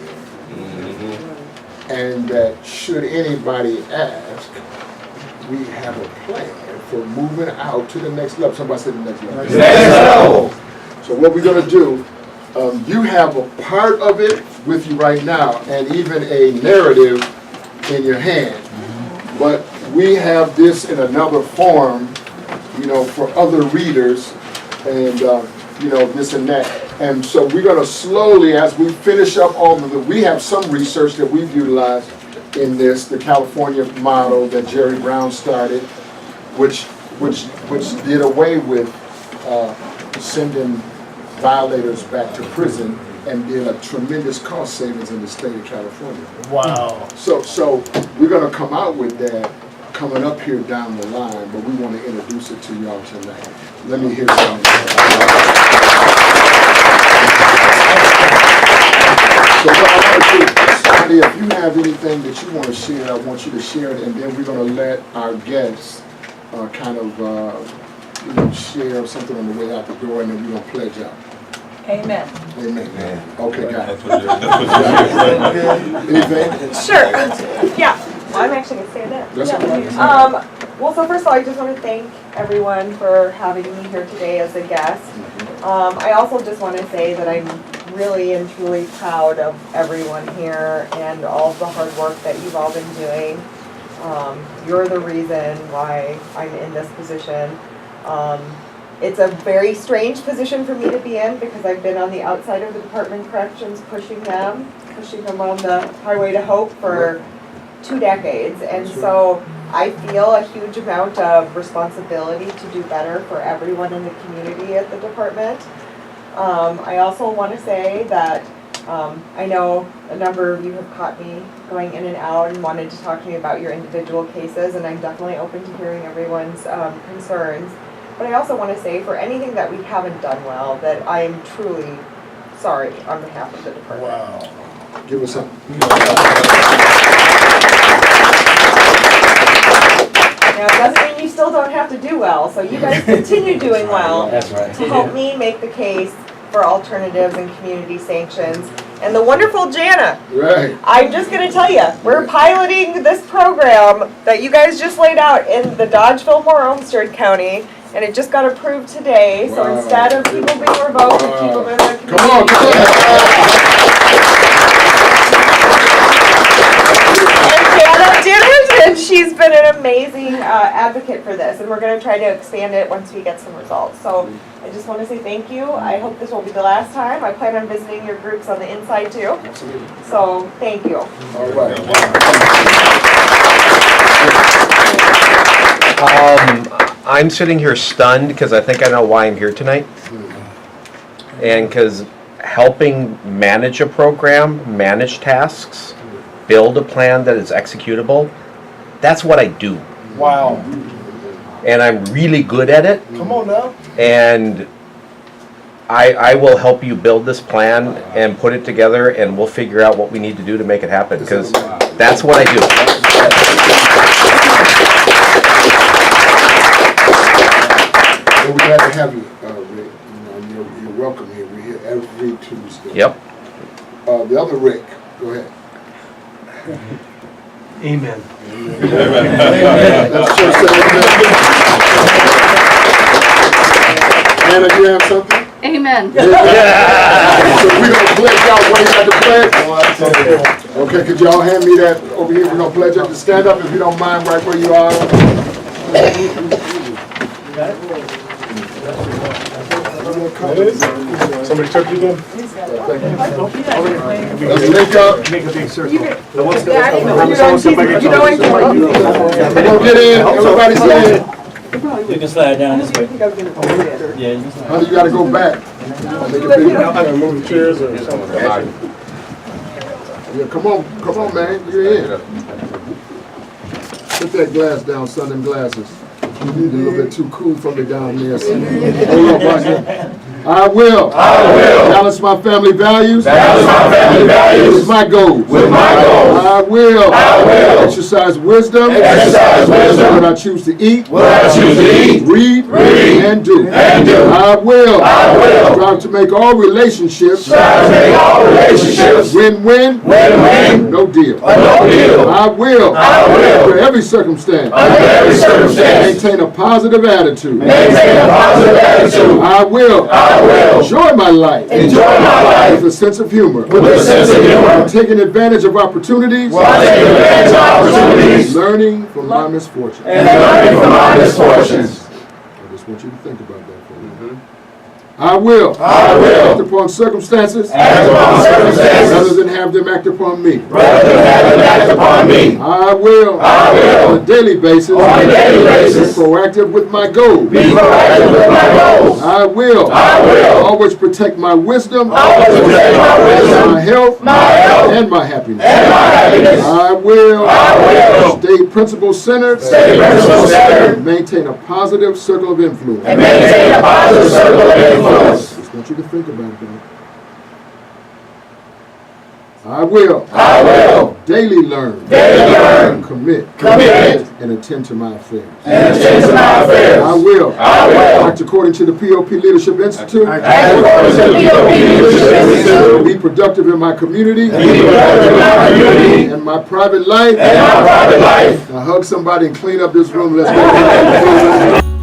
And that should anybody ask, we have a plan for moving out to the next level. Somebody said the next level. Next level. So what we're going to do, you have a part of it with you right now and even a narrative in your hand. But we have this in another form, for other readers and, this and that. And so we're going to slowly, as we finish up all of we have some research that we've utilized in this, the California model that Jerry Brown started, which did away with sending violators back to prison and did a tremendous cost savings in the state of California. Wow. So we're going to come out with that coming up here down the line, but we want to introduce it to y'all tonight. Let me hear something. So what I want to do, Sandy, if you have anything that you want to share, I want you to share it, and then we're going to let our guests share something on the way out the door, and then we're going to pledge out. Amen. Amen. Okay, guys. Anything? Sure. Yeah. Well, I'm actually going to say that. That's okay. Well, so first of all, I just want to thank everyone for having me here today as a guest. I also just want to say that I'm really and truly proud of everyone here and all of the hard work that you've all been doing. You're the reason why I'm in this position. It's a very strange position for me to be in because I've been on the outside of the Department of Corrections pushing them on the highway to hope for 2 decades. And so I feel a huge amount of responsibility to do better for everyone in the community at the department. I also want to say that I know a number of you have caught me going in and out and wanted to talk to me about your individual cases, and I'm definitely open to hearing everyone's concerns. But I also want to say, for anything that we haven't done well, that I am truly sorry on behalf of the department. Wow. Give us some. Now, it doesn't mean you still don't have to do well, so you guys continue doing well to help me make the case for alternatives and community sanctions. And the wonderful Jana, right. I'm just going to tell you, we're piloting this program that you guys just laid out in the Dodge, Fillmore, Olmsted County, and it just got approved today. So instead of people being revoked, people in the community. And Jana did it, and she's been an amazing advocate for this, and we're gonna try to expand it once we get some results. So I just wanna say thank you. I hope this will be the last time. I plan on visiting your groups on the inside too. So, thank you. All right. I'm sitting here stunned because I think I know why I'm here tonight. And because helping manage a program, manage tasks, build a plan that is executable, that's what I do. Wow. And I'm really good at it. Come on now. And I will help you build this plan and put it together, and we'll figure out what we need to do to make it happen, because that's what I do. Well, we're glad to have you, Rick. You're welcome here. We're here every Tuesday. Yep. The other Rick, go ahead. Amen. Let's just say amen. Anna, you have something? Amen. So we're gonna pledge y'all. What you got to pledge? Okay, could y'all hand me that over here? We're gonna pledge up to stand up if you don't mind, right where you are. Somebody took you then? Let's link up. Make a big circle. You don't Get in. Everybody's in. You can slide down this way. Yeah, you can slide. Honey, you gotta go back. Move the chairs or something. Yeah, come on, man. You're in. Put that glass down, son, them glasses. You need a little bit too cool for me down there. Hold on, Buster. I will balance my family values with my goals. I will exercise wisdom when I choose to eat, read, and do. I will strive to make all relationships win-win, no deal. I will under every circumstance maintain a positive attitude. I will enjoy my life with a sense of humor. While taking advantage of opportunities. Learning from my misfortunes. I just want you to think about that for a minute. I will act upon circumstances rather than have them act upon me. I will on a daily basis be proactive with my goals. I will always protect my wisdom, my health, and my happiness. I will stay principle-centered and maintain a positive circle of influence. Just want you to think about it, though. I will daily learn, commit, and attend to my affairs. I will act according to the POP Leadership Institute, be productive in my community, and my private life. Now hug somebody and clean up this room. Let's go.